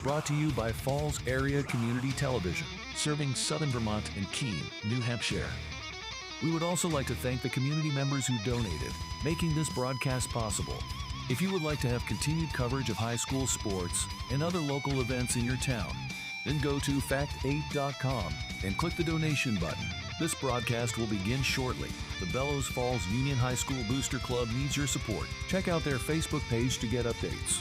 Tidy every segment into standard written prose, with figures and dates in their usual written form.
brought to you by Falls Area Community Television, serving Southern Vermont and Keene, New Hampshire. We would also like to thank the community members who donated, making this broadcast possible. If you would like to have continued coverage of high school sports and other local events in your town, then go to fact8.com and click the donation button. This broadcast will begin shortly. The Bellows Falls Union High School Booster Club needs your support. Check out their Facebook page to get updates.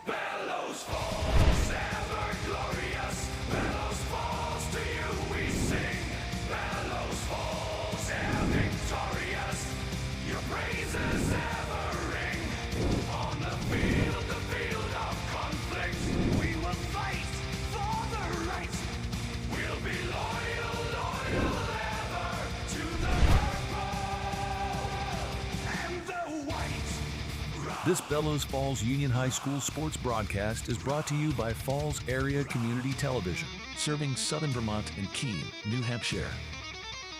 Bellows Falls, ever glorious. Bellows Falls, to you we sing. Bellows Falls, ever victorious. Your praises ever ring. On the field of conflict, we will fight for the right. We'll be loyal ever to the purple and the white. This Bellows Falls Union High School sports broadcast is brought to you by Falls Area Community Television, serving Southern Vermont and Keene, New Hampshire.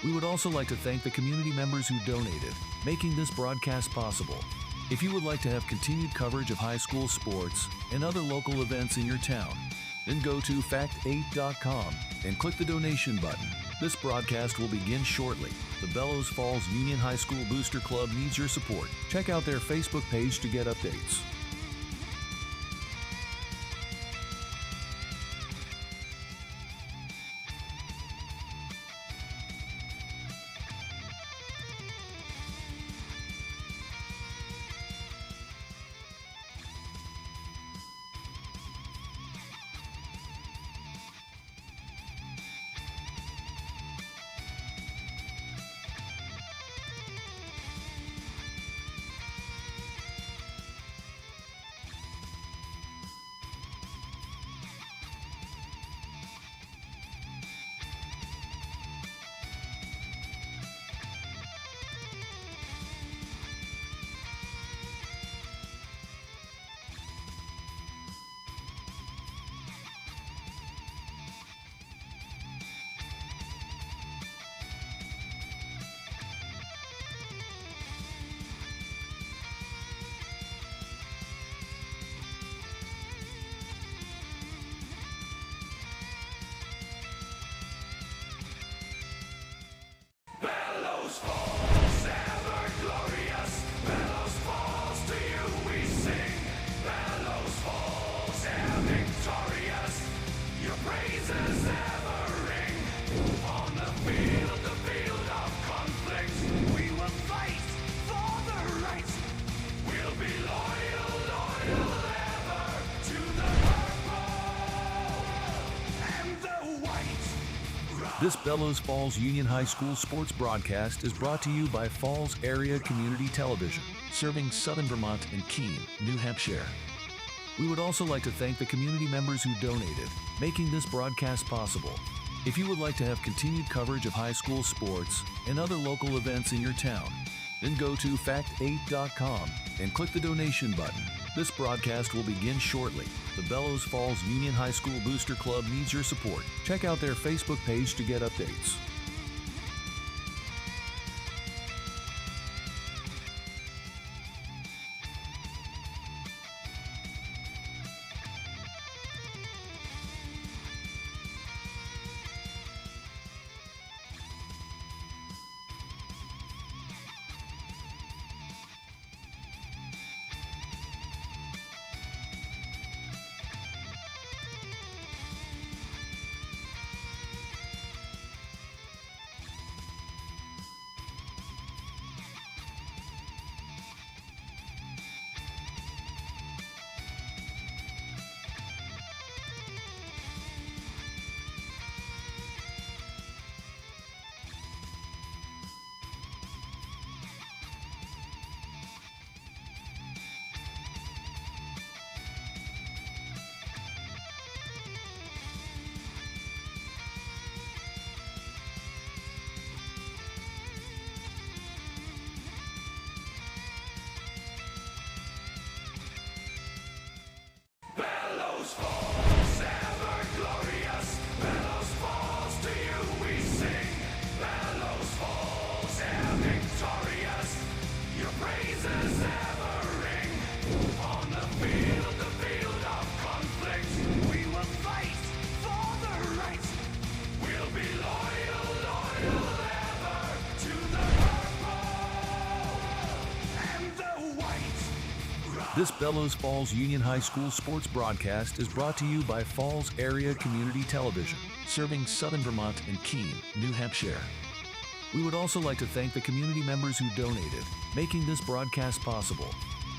We would also like to thank the community members who donated, making this broadcast possible. If you would like to have continued coverage of high school sports and other local events in your town, then go to fact8.com and click the donation button. This broadcast will begin shortly. The Bellows Falls Union High School Booster Club needs your support. Check out their Facebook page to get updates. Bellows Falls, ever glorious. Bellows Falls, to you we sing. Bellows Falls, ever victorious. Your praises ever ring. On the field of conflict, we will fight for the right. We'll be loyal ever to the purple and the white. This Bellows Falls Union High School sports broadcast is brought to you by Falls Area Community Television, serving Southern Vermont and Keene, New Hampshire. We would also like to thank the community members who donated, making this broadcast possible. If you would like to have continued coverage of high school sports and other local events in your town, then go to fact8.com and click the donation button. This broadcast will begin shortly. The Bellows Falls Union High School Booster Club needs your support. Check out their Facebook page to get updates. This Bellows Falls Union High School sports broadcast is brought to you by Falls Area Community Television, serving Southern Vermont and Keene, New Hampshire. We would also like to thank the community members who donated, making this broadcast possible.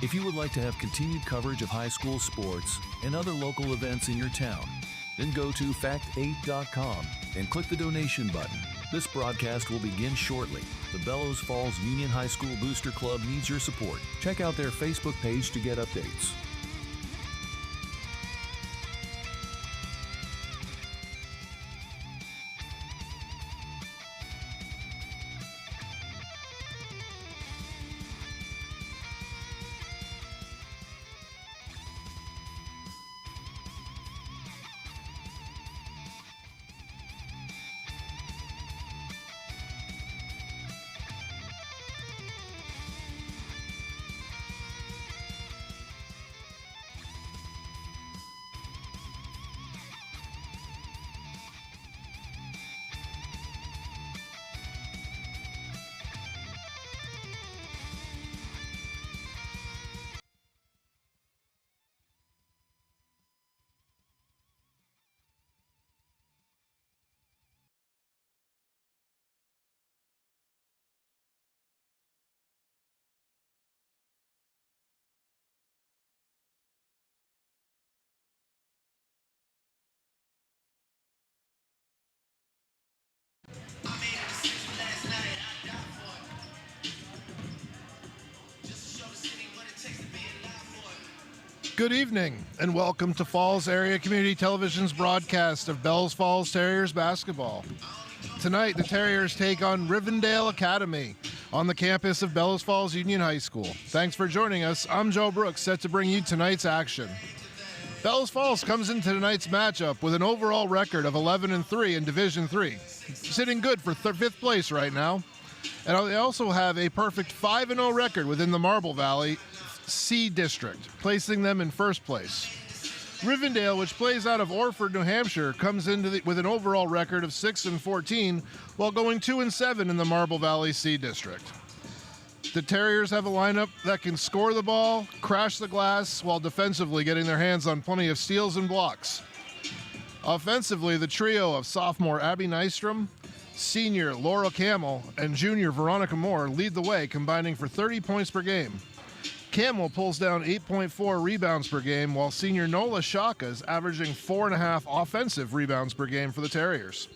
If you would like to have continued coverage of high school sports and other local events in your town, then go to fact8.com and click the donation button. This broadcast will begin shortly. The Bellows Falls Union High School Booster Club needs your support. Check out their Facebook page to get updates. Good evening, and welcome to Falls Area Community Television's broadcast of Bellows Falls Terriers basketball. Tonight, the Terriers take on Rivendell Academy on the campus of Bellows Falls Union High School. Thanks for joining us. I'm Joe Brooks, set to bring you tonight's action. Bellows Falls comes into tonight's matchup with an overall record of 11-3 in Division III, sitting good for fifth place right now. And they also have a perfect 5-0 record within the Marble Valley C District, placing them in first place. Rivendell, which plays out of Orford, New Hampshire, comes into with an overall record of 6-14, while going 2-7 in the Marble Valley C District. The Terriers have a lineup that can score the ball, crash the glass, while defensively getting their hands on plenty of steals and blocks. Offensively, the trio of sophomore Abby Nystrom, senior Laura Camel, and junior Veronica Moore lead the way, combining for 30 points per game. Camel pulls down 8.4 rebounds per game, while senior Nola Shaka is averaging 4.5 offensive rebounds per game for the Terriers.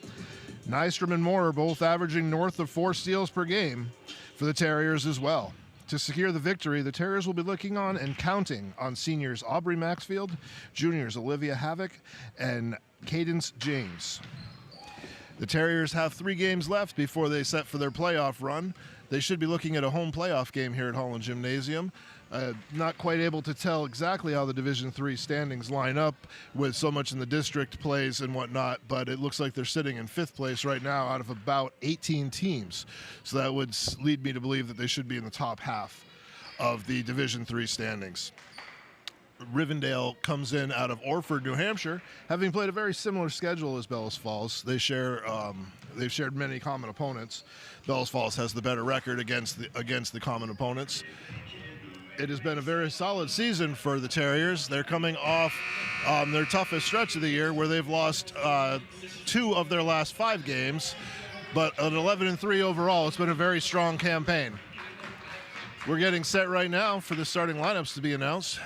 Nystrom and Moore are both averaging north of 4 steals per game for the Terriers as well. To secure the victory, the Terriers will be looking on and counting on seniors Aubrey Maxfield, juniors Olivia Havoc, and Cadence James. The Terriers have 3 games left before they set for their playoff run. They should be looking at a home playoff game here at Holland Gymnasium. Not quite able to tell exactly how the Division III standings line up with so much in the district plays and whatnot, but it looks like they're sitting in 5th place right now out of about 18 teams. So that would lead me to believe that they should be in the top half of the Division III standings. Rivendell comes in out of Orford, New Hampshire, having played a very similar schedule as Bellows Falls. They've shared many common opponents. Bellows Falls has the better record against the common opponents. It has been a very solid season for the Terriers. They're coming off their toughest stretch of the year, where they've lost 2 of their last 5 games, but an 11-3 overall. It's been a very strong campaign. We're getting set right now for the starting lineups to be announced.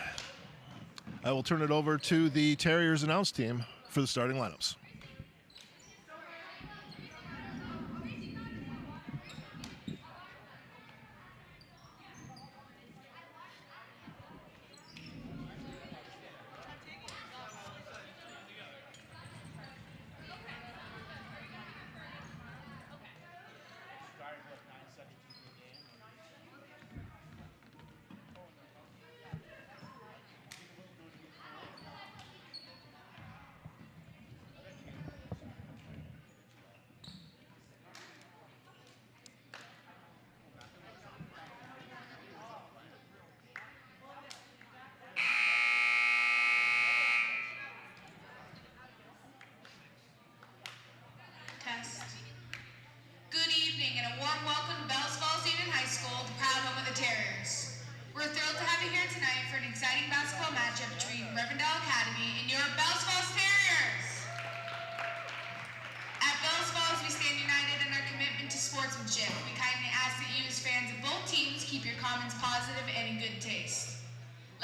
I will turn it over to the Terriers announce team for the starting lineups.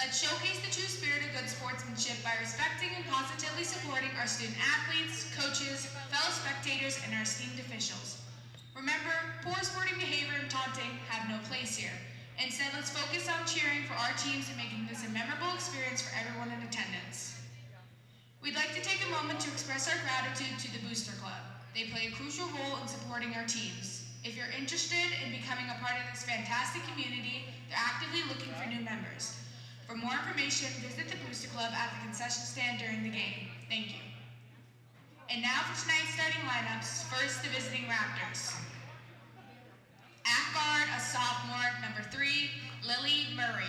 Let's showcase the true spirit of good sportsmanship by respecting and positively supporting our student athletes, coaches, fellow spectators, and our esteemed officials. Remember, poor sporting behavior and taunting have no place here. Instead, let's focus on cheering for our teams and making this a memorable experience for everyone in attendance. We'd like to take a moment to express our gratitude to the Booster Club. They play a crucial role in supporting our teams. If you're interested in becoming a part of this fantastic community, they're actively looking for new members. For more information, visit the Booster Club at the concession stand during the game. Thank you. And now for tonight's starting lineups. First, the visiting Raptors. At guard, a sophomore, number 3, Lily Murray.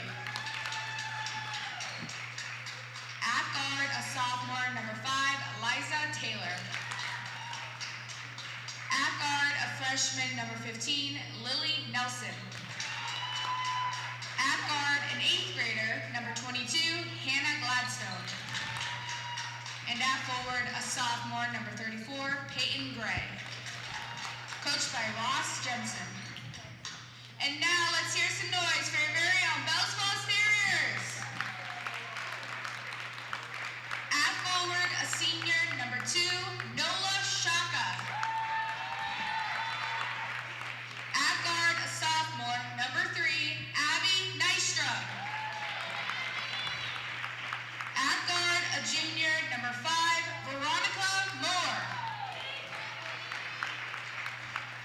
At guard, a sophomore, number 5, Liza Taylor. At guard, a freshman, number 15, Lily Nelson. At guard, an 8th grader, number 22, Hannah Gladstone. And at forward, a sophomore, number 34, Peyton Gray. Coached by Ross Jensen. And now let's hear some noise for your very own Bells Falls Terriers. At forward, a senior, number 2, Nola Shaka. At guard, a sophomore, number 3, Abby Nystrom. At guard, a junior, number 5, Veronica Moore.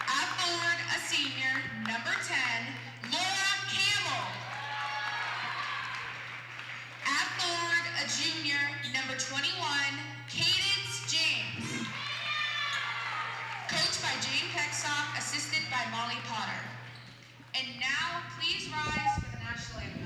At forward, a senior, number 10, Laura Campbell. At forward, a junior, number 21, Cadence James. Coached by Jane Pecksock, assisted by Molly Potter. And now, please rise for the national anthem.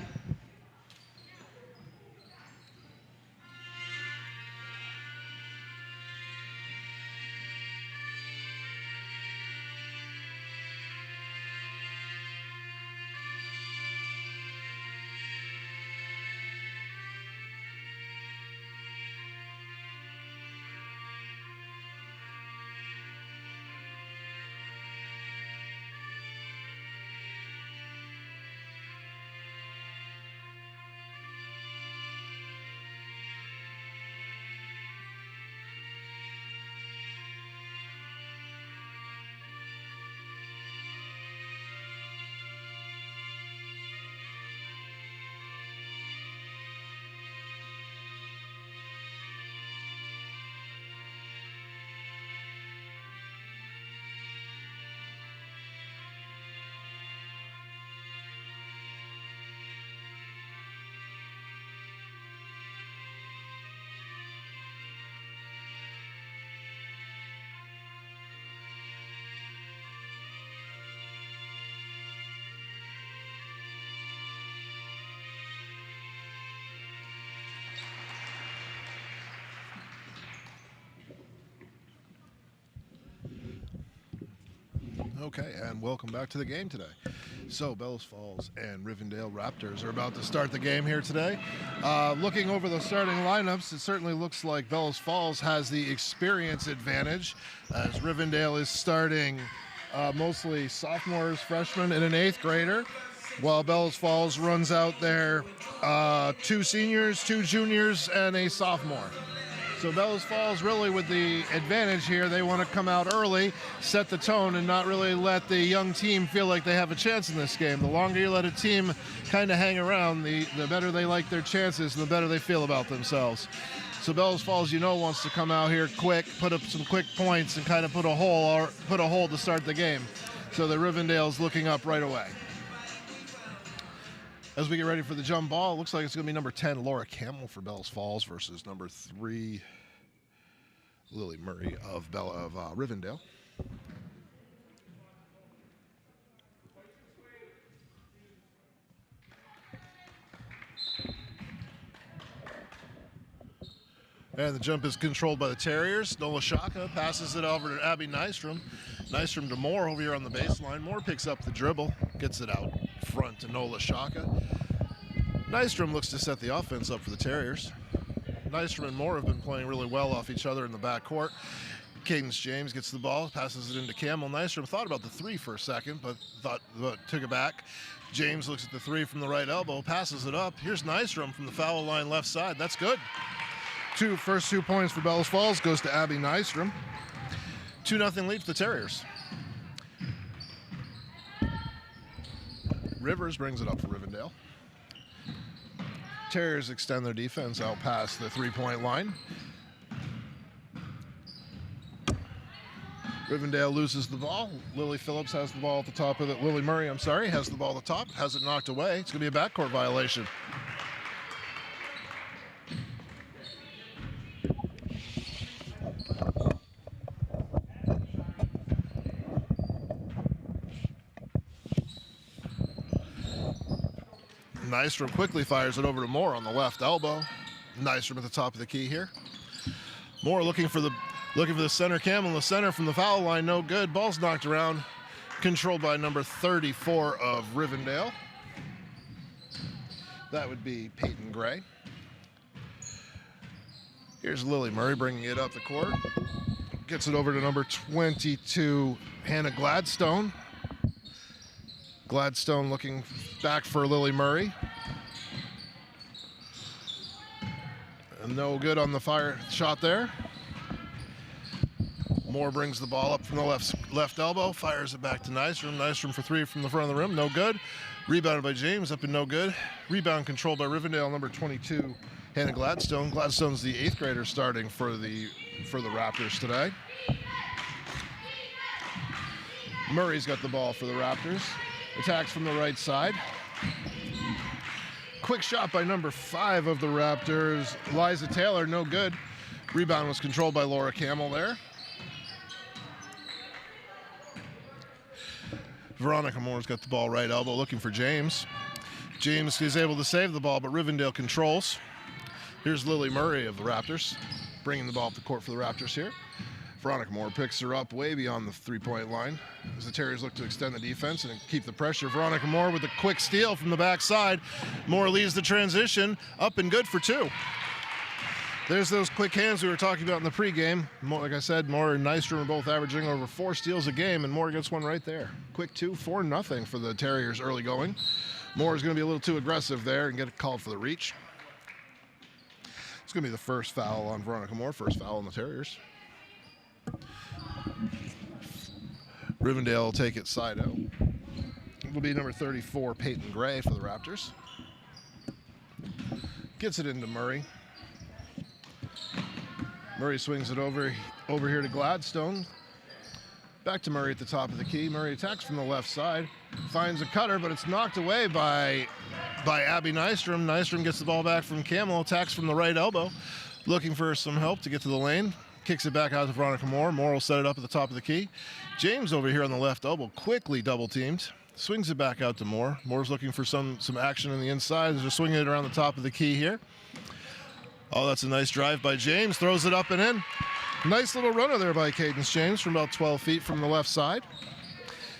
Okay, and welcome back to the game today. So, Bellows Falls and Rivendell Raptors are about to start the game here today. Looking over the starting lineups, it certainly looks like Bellows Falls has the experience advantage, as Rivendell is starting mostly sophomores, freshmen, and an 8th grader, while Bellows Falls runs out there 2 seniors, 2 juniors, and a sophomore. So Bellows Falls really with the advantage here. They want to come out early, set the tone, and not really let the young team feel like they have a chance in this game. The longer you let a team kind of hang around, the better they like their chances and the better they feel about themselves. So Bellows Falls, wants to come out here quick, put up some quick points, and kind of put a hole to start the game. So the Rivendell's looking up right away. As we get ready for the jump ball, it looks like it's going to be number 10, Laura Campbell for Bellows Falls versus number 3, Lily Murray of Rivendell. And the jump is controlled by the Terriers. Nola Shaka passes it over to Abby Nystrom. Nystrom to Moore over here on the baseline. Moore picks up the dribble, gets it out front to Nola Shaka. Nystrom looks to set the offense up for the Terriers. Nystrom and Moore have been playing really well off each other in the backcourt. Cadence James gets the ball, passes it into Camel Nystrom. Thought about the 3 for a second, but took it back. James looks at the 3 from the right elbow, passes it up. Here's Nystrom from the foul line left side. That's good. First 2 points for Bellows Falls goes to Abby Nystrom. 2-0 lead for the Terriers. Rivers brings it up for Rivendell. Terriers extend their defense out past the 3-point line. Rivendell loses the ball. Lily Phillips has the ball at the top of it. Lily Murray, has the ball at the top. Has it knocked away. It's going to be a backcourt violation. Nystrom quickly fires it over to Moore on the left elbow. Nystrom at the top of the key here. Moore looking for the center. Camel in the center from the foul line. No good. Ball's knocked around. Controlled by number 34 of Rivendell. That would be Peyton Gray. Here's Lily Murray bringing it up the court. Gets it over to number 22, Hannah Gladstone. Gladstone looking back for Lily Murray. And no good on the fire shot there. Moore brings the ball up from the left elbow, fires it back to Nystrom. Nystrom for 3 from the front of the rim, no good. Rebounded by James, up and no good. Rebound controlled by Rivendell, number 22, Hannah Gladstone. Gladstone's the 8th grader starting for the Raptors today. Murray's got the ball for the Raptors. Attacks from the right side. Quick shot by number 5 of the Raptors, Liza Taylor, no good. Rebound was controlled by Laura Camel there. Veronica Moore's got the ball right elbow, looking for James. James is able to save the ball, but Rivendell controls. Here's Lily Murray of the Raptors, bringing the ball up the court for the Raptors here. Veronica Moore picks her up way beyond the 3-point line as the Terriers look to extend the defense and keep the pressure. Veronica Moore with a quick steal from the backside. Moore leads the transition, up and good for 2. There's those quick hands we were talking about in the pregame. Like I said, Moore and Nystrom are both averaging over 4 steals a game, and Moore gets one right there. Quick 2, 4-0 for the Terriers early going. Moore is going to be a little too aggressive there and get called for the reach. It's going to be the first foul on Veronica Moore, first foul on the Terriers. Rivendell will take it side out. It will be number 34, Peyton Gray for the Raptors. Gets it into Murray. Murray swings it over here to Gladstone. Back to Murray at the top of the key. Murray attacks from the left side. Finds a cutter, but it's knocked away by Abby Nystrom. Nystrom gets the ball back from Camel. Attacks from the right elbow. Looking for some help to get to the lane. Kicks it back out to Veronica Moore. Moore will set it up at the top of the key. James over here on the left elbow, quickly double teamed. Swings it back out to Moore. Moore's looking for some action on the inside. They're swinging it around the top of the key here. Oh, that's a nice drive by James. Throws it up and in. Nice little runner there by Cadence James from about 12 feet from the left side.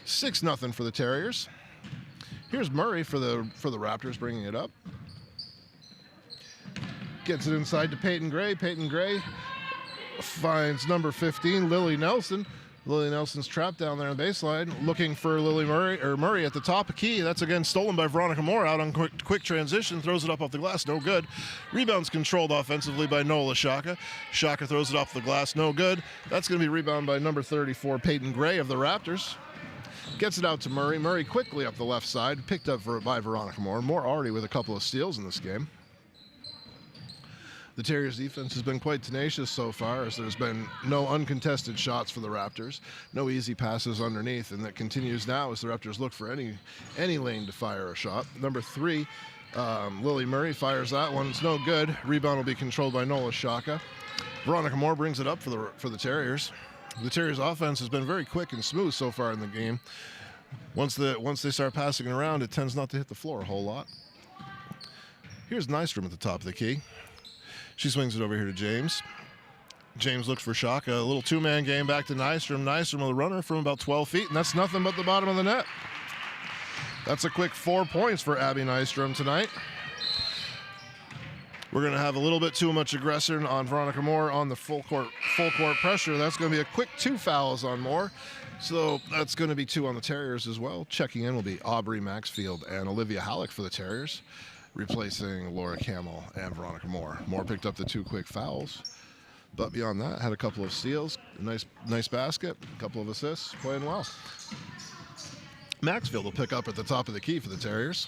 6-0 for the Terriers. Here's Murray for the Raptors bringing it up. Gets it inside to Peyton Gray. Peyton Gray finds number 15, Lily Nelson. Lily Nelson's trapped down there on the baseline, looking for Murray at the top of key. That's again stolen by Veronica Moore out on quick transition, throws it up off the glass, no good. Rebounds controlled offensively by Nola Shaka. Shaka throws it off the glass, no good. That's going to be rebound by number 34, Peyton Gray of the Raptors. Gets it out to Murray. Murray quickly up the left side, picked up by Veronica Moore. Moore already with a couple of steals in this game. The Terriers' defense has been quite tenacious so far, as there's been no uncontested shots for the Raptors, no easy passes underneath, and that continues now as the Raptors look for any lane to fire a shot. Number 3, Lily Murray fires that one. It's no good. Rebound will be controlled by Nola Shaka. Veronica Moore brings it up for the Terriers. The Terriers' offense has been very quick and smooth so far in the game. Once they start passing it around, it tends not to hit the floor a whole lot. Here's Nystrom at the top of the key. She swings it over here to James. James looks for Shaka. A little 2-man game back to Nystrom. Nystrom with a runner from about 12 feet, and that's nothing but the bottom of the net. That's a quick 4 points for Abby Nystrom tonight. We're going to have a little bit too much aggression on Veronica Moore on the full court pressure. That's going to be a quick 2 fouls on Moore. So that's going to be 2 on the Terriers as well. Checking in will be Aubrey Maxfield and Olivia Halleck for the Terriers, replacing Laura Camel and Veronica Moore. Moore picked up the 2 quick fouls, but beyond that, had a couple of steals, a nice basket, a couple of assists, playing well. Maxfield will pick up at the top of the key for the Terriers.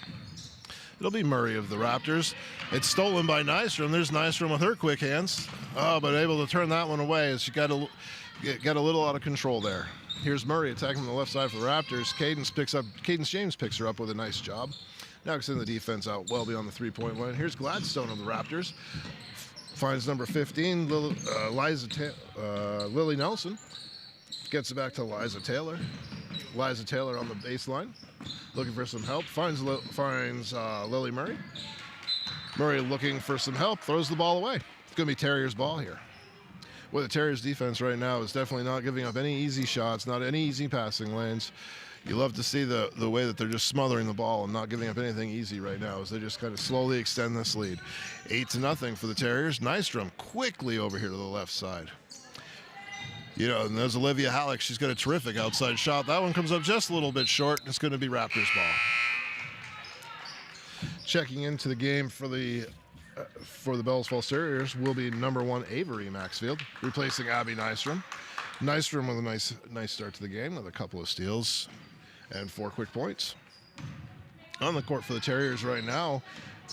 It'll be Murray of the Raptors. It's stolen by Nystrom. There's Nystrom with her quick hands. Oh, but able to turn that one away as she got a little out of control there. Here's Murray attacking from the left side for the Raptors. Cadence James picks her up with a nice job. Now extending the defense out well beyond the 3-point line. Here's Gladstone of the Raptors. Finds number 15, Lily Nelson. Gets it back to Liza Taylor. Liza Taylor on the baseline, looking for some help. Finds Lily Murray. Murray looking for some help, throws the ball away. It's going to be Terriers' ball here. Well, the Terriers' defense right now is definitely not giving up any easy shots, not any easy passing lanes. You love to see the way that they're just smothering the ball and not giving up anything easy right now as they just kind of slowly extend this lead. 8-0 for the Terriers. Nystrom quickly over here to the left side. You know, and there's Olivia Halleck. She's got a terrific outside shot. That one comes up just a little bit short. It's going to be Raptors ball. Checking into the game for the Bellows Falls Terriers will be number 1 Avery Maxfield, replacing Abby Nystrom. Nystrom with a nice start to the game with a couple of steals and 4 quick points. On the court for the Terriers right now,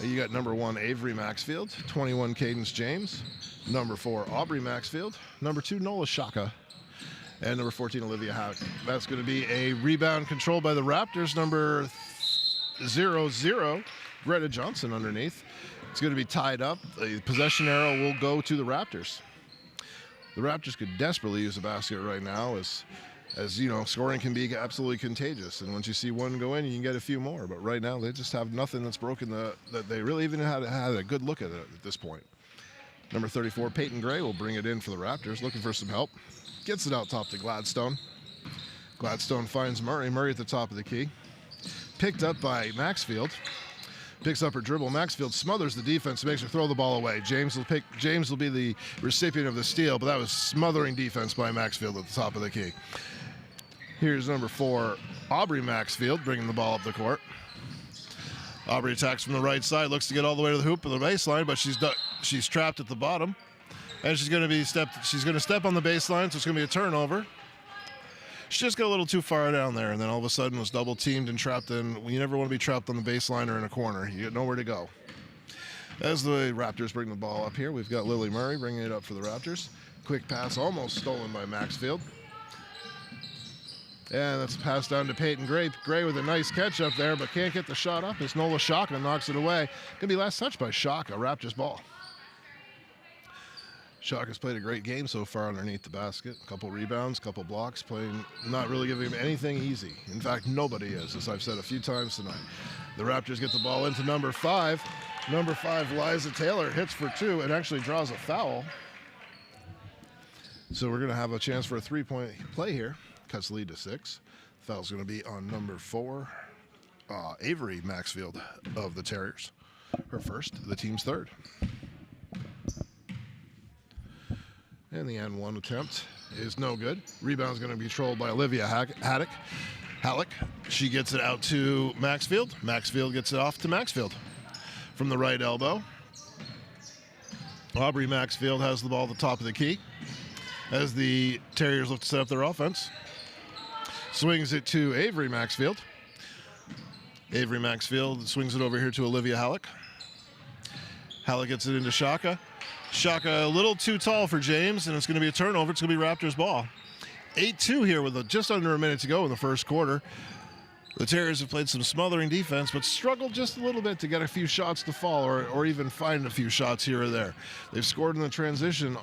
you got number 1 Avery Maxfield, 21 Cadence James, number 4 Aubrey Maxfield, number 2 Nola Shaka, and number 14 Olivia Hack. That's going to be a rebound controlled by the Raptors, number 0-0 Greta Johnson underneath. It's going to be tied up. The possession arrow will go to the Raptors. The Raptors could desperately use a basket right now as you know, scoring can be absolutely contagious. And once you see one go in, you can get a few more. But right now, they just have nothing that's broken that they really even had a good look at it at this point. Number 34, Peyton Gray, will bring it in for the Raptors, looking for some help. Gets it out top to Gladstone. Gladstone finds Murray. Murray at the top of the key. Picked up by Maxfield. Picks up her dribble. Maxfield smothers the defense, makes her throw the ball away. James will be the recipient of the steal, but that was smothering defense by Maxfield at the top of the key. Here's number 4, Aubrey Maxfield, bringing the ball up the court. Aubrey attacks from the right side, looks to get all the way to the hoop of the baseline, but she's trapped at the bottom, and she's going to step on the baseline, so it's going to be a turnover. She just got a little too far down there, and then all of a sudden was double teamed and trapped in. You never want to be trapped on the baseline or in a corner. You get nowhere to go. As the Raptors bring the ball up here, we've got Lily Murray bringing it up for the Raptors. Quick pass almost stolen by Maxfield. And that's a pass down to Peyton Gray. Gray with a nice catch up there, but can't get the shot up as Nola Shaka knocks it away. Gonna be last touch by Shaka, Raptors ball. Shaka's played a great game so far underneath the basket. A couple rebounds, couple blocks, not really giving him anything easy. In fact, nobody is, as I've said a few times tonight. The Raptors get the ball into number 5. Number 5, Liza Taylor, hits for 2 and actually draws a foul. So we're gonna have a chance for a 3-point play here. Cuts the lead to 6. Foul's going to be on number 4, Avery Maxfield of the Terriers. Her first, the team's third. And the N1 attempt is no good. Rebound's going to be controlled by Olivia Halleck. She gets it out to Maxfield. Maxfield gets it off to Maxfield from the right elbow. Aubrey Maxfield has the ball at the top of the key as the Terriers look to set up their offense. Swings it to Avery Maxfield. Avery Maxfield swings it over here to Olivia Halleck. Halleck gets it into Shaka. Shaka a little too tall for James, and it's going to be a turnover. It's going to be Raptors ball. 8-2 here with just under a minute to go in the first quarter. The Terriers have played some smothering defense, but struggled just a little bit to get a few shots to fall or even find a few shots here or there. They've scored in the transition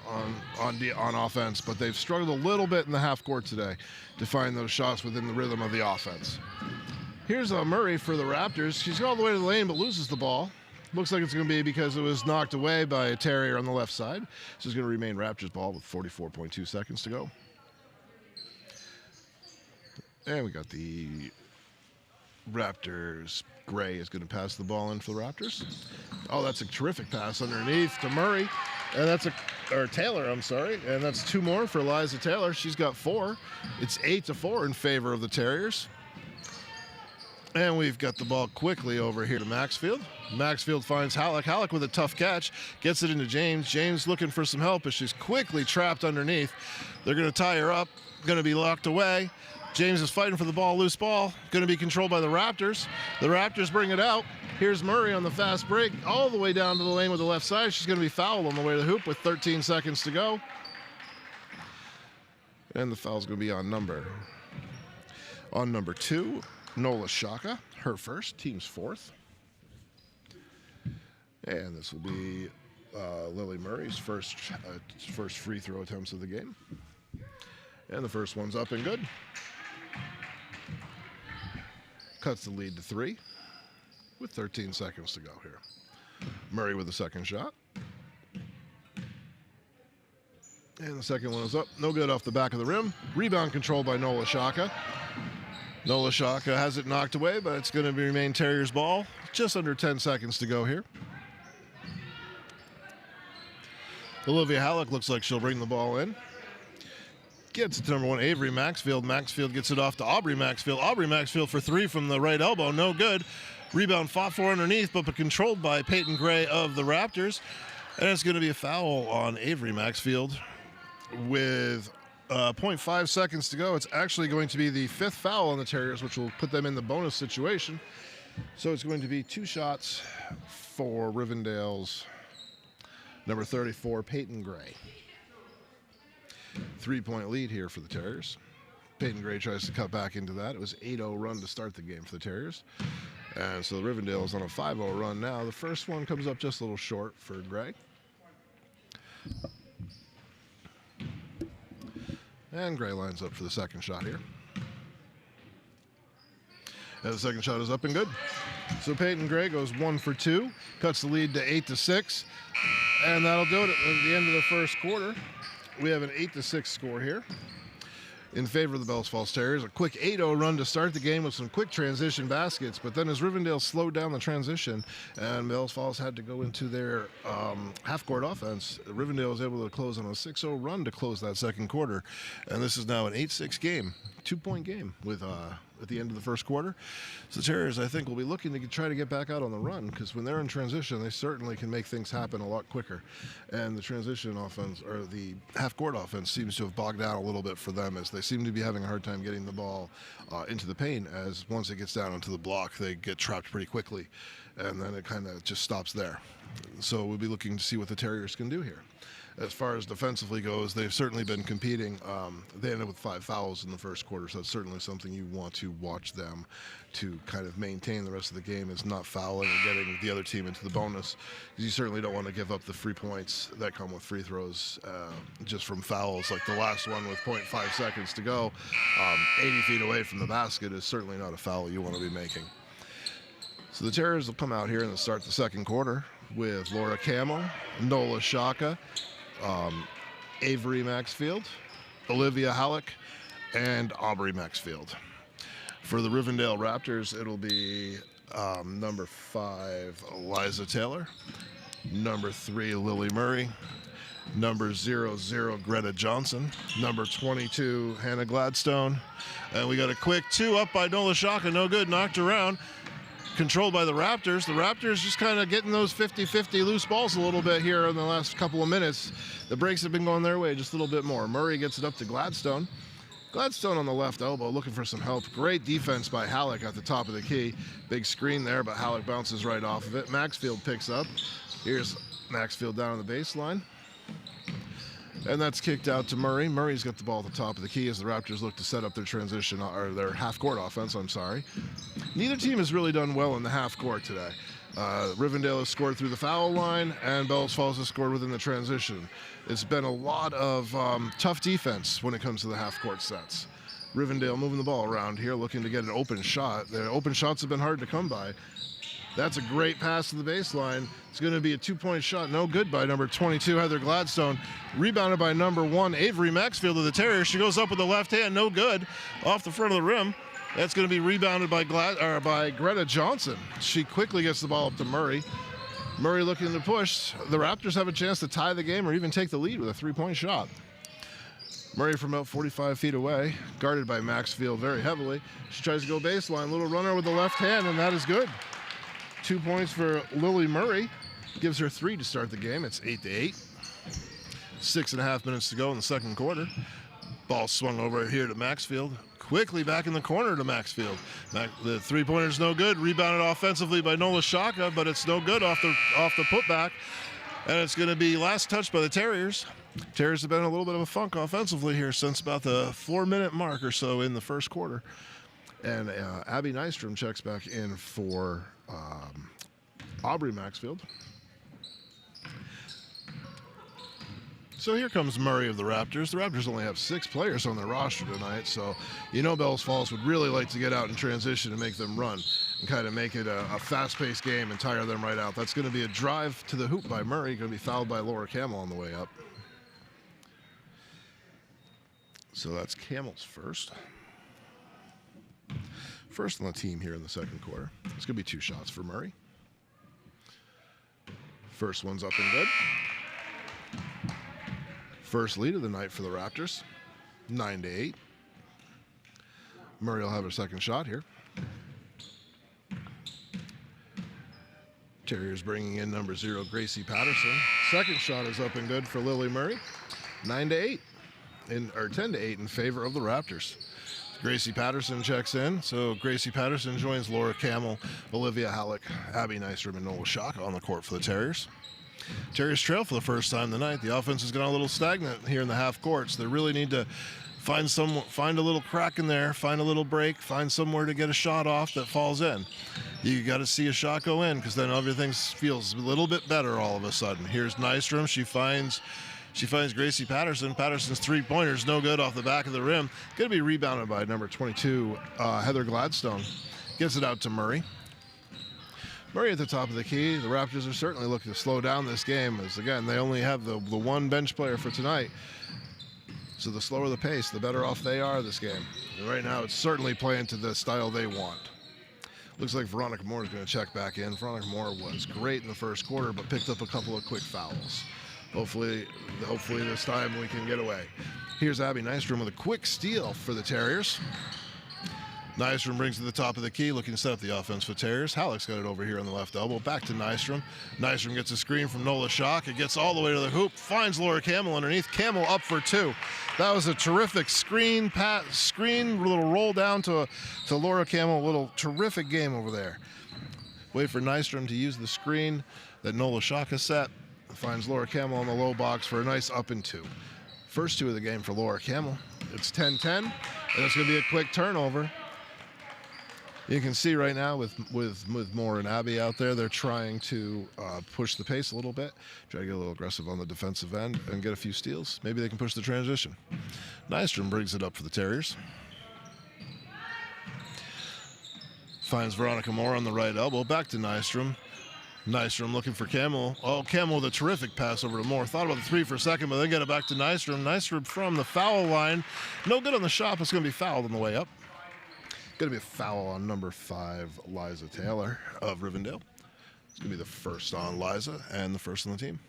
on offense, but they've struggled a little bit in the half court today to find those shots within the rhythm of the offense. Here's Murray for the Raptors. She's all the way to the lane, but loses the ball. Looks like it's going to be because it was knocked away by a Terrier on the left side. This is going to remain Raptors ball with 44.2 seconds to go. And we got the Raptors. Gray is going to pass the ball in for the Raptors. Oh, that's a terrific pass underneath to Murray. And Taylor, I'm sorry. And that's 2 more for Eliza Taylor. She's got 4. It's 8-4 in favor of the Terriers. And we've got the ball quickly over here to Maxfield. Maxfield finds Halleck. Halleck with a tough catch. Gets it into James. James looking for some help, but she's quickly trapped underneath. They're going to tie her up. Going to be locked away. James is fighting for the ball. Loose ball. Going to be controlled by the Raptors. The Raptors bring it out. Here's Murray on the fast break. All the way down to the lane with the left side. She's going to be fouled on the way to the hoop with 13 seconds to go. And the foul's going to be on number 2. Nola Shaka, her first, team's 4th. And this will be Lily Murray's first free throw attempts of the game. And the first one's up and good. Cuts the lead to 3 with 13 seconds to go here. Murray with the second shot. And the second one is up. No good off the back of the rim. Rebound controlled by Nola Shaka. Nola Shaka has it knocked away, but it's going to remain Terriers ball. Just under 10 seconds to go here. Olivia Halleck looks like she'll bring the ball in. Gets it to number 1, Avery Maxfield. Maxfield gets it off to Aubrey Maxfield. Aubrey Maxfield for 3 from the right elbow. No good. Rebound fought for underneath, but controlled by Peyton Gray of the Raptors. And it's going to be a foul on Avery Maxfield with 0.5 seconds to go. It's actually going to be the 5th foul on the Terriers, which will put them in the bonus situation. So it's going to be 2 shots for Rivendell's number 34, Peyton Gray. 3-point lead here for the Terriers. Peyton Gray tries to cut back into that. It was 8-0 run to start the game for the Terriers. And so Rivendell is on a 5-0 run now. The first one comes up just a little short for Gray. And Gray lines up for the second shot here. And the second shot is up and good. So Peyton Gray goes 1 for 2, cuts the lead to 8-6. And that'll do it at the end of the first quarter. We have an 8-6 score here in favor of the Bells Falls Terriers. A quick 8-0 run to start the game with some quick transition baskets, but then as Rivendell slowed down the transition and Bells Falls had to go into their half-court offense, Rivendell was able to close on a 6-0 run to close that second quarter. And this is now an 8-6 game, 2-point game with at the end of the first quarter. So the Terriers, I think, will be looking to try to get back out on the run, because when they're in transition, they certainly can make things happen a lot quicker. And the transition offense, or the half-court offense, seems to have bogged down a little bit for them, as they seem to be having a hard time getting the ball into the paint, as once it gets down into the block, they get trapped pretty quickly. And then it kind of just stops there. So we'll be looking to see what the Terriers can do here. As far as defensively goes, they've certainly been competing. They ended with 5 fouls in the first quarter, so it's certainly something you want to watch them to kind of maintain the rest of the game, is not fouling and getting the other team into the bonus. Because you certainly don't want to give up the free points that come with free throws just from fouls. Like the last one with 0.5 seconds to go, 80 feet away from the basket is certainly not a foul you want to be making. So the Terriers will come out here and start the second quarter with Laura Camel, Nola Shaka, Avery Maxfield, Olivia Halleck, and Aubrey Maxfield. For the Rivendell Raptors, it'll be number 5, Eliza Taylor, number 3, Lily Murray, number 00, Greta Johnson, number 22, Hannah Gladstone. And we got a quick 2 up by Nola Shaka, no good, knocked around. Controlled by the Raptors. The Raptors just kind of getting those 50-50 loose balls a little bit here in the last couple of minutes. The breaks have been going their way just a little bit more. Murray gets it up to Gladstone. Gladstone on the left elbow looking for some help. Great defense by Halleck at the top of the key. Big screen there, but Halleck bounces right off of it. Maxfield picks up. Here's Maxfield down on the baseline. And that's kicked out to Murray. Murray's got the ball at the top of the key as the Raptors look to set up their transition, or their half-court offense, I'm sorry. Neither team has really done well in the half-court today. Rivendell has scored through the foul line, and Bells Falls has scored within the transition. It's been a lot of tough defense when it comes to the half-court sets. Rivendell moving the ball around here, looking to get an open shot. The open shots have been hard to come by. That's a great pass to the baseline. It's going to be a 2-point shot. No good by number 22, Heather Gladstone. Rebounded by number 1, Avery Maxfield of the Terriers. She goes up with the left hand. No good. Off the front of the rim. That's going to be rebounded by Greta Johnson. She quickly gets the ball up to Murray. Murray looking to push. The Raptors have a chance to tie the game or even take the lead with a three-point shot. Murray from about 45 feet away, guarded by Maxfield very heavily. She tries to go baseline. Little runner with the left hand, and that is good. 2 points for Lily Murray. Gives her 3 to start the game. It's 8-8. 6.5 minutes to go in the second quarter. Ball swung over here to Maxfield. Quickly back in the corner to Maxfield. The three-pointer's no good. Rebounded offensively by Nola Shaka, but it's no good off the putback. And it's going to be last touch by the Terriers. Terriers have been in a little bit of a funk offensively here since about the 4-minute mark or so in the first quarter. And Abby Nystrom checks back in for Aubrey Maxfield. So here comes Murray of the Raptors. The Raptors only have 6 players on their roster tonight, so you know Bells Falls would really like to get out in transition and make them run and kind of make it a fast-paced game and tire them right out. That's going to be a drive to the hoop by Murray, going to be fouled by Laura Camel on the way up. So that's Camel's first. First on the team here in the second quarter. It's going to be 2 shots for Murray. First one's up and good. First lead of the night for the Raptors, 9-8. Murray will have a second shot here. Terriers bringing in number 0, Gracie Patterson. Second shot is up and good for Lily Murray, 9-8, or 10-8 in favor of the Raptors. Gracie Patterson checks in, so Gracie Patterson joins Laura Camel, Olivia Halleck, Abby Nystrom, and Nola Shaka on the court for the Terriers. Terriers trail for the first time tonight. The offense has gone a little stagnant here in the half courts. They really need to find a little crack in there, find a little break, find somewhere to get a shot off that falls in. You got to see a shot go in because then everything feels a little bit better all of a sudden. Here's Nystrom. She finds Gracie Patterson. Patterson's three-pointer's no good off the back of the rim. Going to be rebounded by number 22, Heather Gladstone. Gets it out to Murray. Murray at the top of the key. The Raptors are certainly looking to slow down this game as, again, they only have the one bench player for tonight. So the slower the pace, the better off they are this game. And right now, it's certainly playing to the style they want. Looks like Veronica Moore is going to check back in. Veronica Moore was great in the first quarter, but picked up a couple of quick fouls. Hopefully this time we can get away. Here's Abby Nystrom with a quick steal for the Terriers. Nystrom brings to the top of the key, looking to set up the offense for Terriers. Halleck's got it over here on the left elbow. Back to Nystrom. Nystrom gets a screen from Nola Shock. It gets all the way to the hoop. Finds Laura Camel underneath. Camel up for 2. That was a terrific screen, little roll down to Laura Camel. A little terrific game over there. Wait for Nystrom to use the screen that Nola Shock has set. Finds Laura Camel on the low box for a nice up and 2. First 2 of the game for Laura Camel. It's 10-10, and it's going to be a quick turnover. You can see right now with Moore and Abby out there, they're trying to push the pace a little bit, try to get a little aggressive on the defensive end and get a few steals. Maybe they can push the transition. Nystrom brings it up for the Terriers. Finds Veronica Moore on the right elbow. Back to Nystrom. Nystrom looking for Camel. Oh, Camel with a terrific pass over to Moore. Thought about the 3 for a second, but then get it back to Nystrom. Nystrom from the foul line. No good on the shot. It's going to be fouled on the way up. Going to be a foul on number 5, Liza Taylor of Rivendell. It's going to be the first on Liza and the first on the team.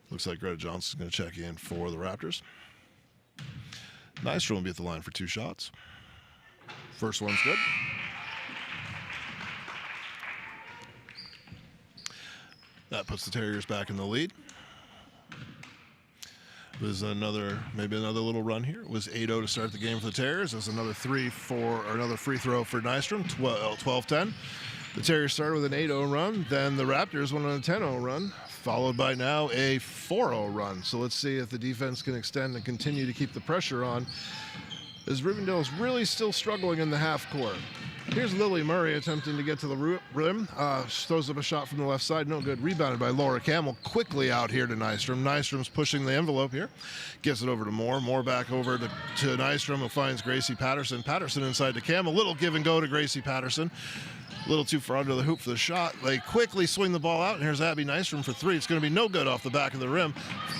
Looks like Greta Johnson's going to check in for the Raptors. Nystrom will be at the line for 2 shots. First one's good. That puts the Terriers back in the lead. There's maybe another little run here. It was 8-0 to start the game for the Terriers. There's another free throw for Nystrom, 12-10. The Terriers started with an 8-0 run. Then the Raptors went on a 10-0 run, followed by now a 4-0 run. So let's see if the defense can extend and continue to keep the pressure on, as Rivendell is really still struggling in the half court. Here's Lily Murray attempting to get to the rim. Throws up a shot from the left side. No good. Rebounded by Laura Camel. Quickly out here to Nystrom. Nystrom's pushing the envelope here. Gives it over to Moore. Moore back over to Nystrom, who finds Gracie Patterson. Patterson inside to Camel. Little give and go to Gracie Patterson. A little too far under the hoop for the shot. They quickly swing the ball out, and here's Abby Nystrom for 3. It's going to be no good off the back of the rim.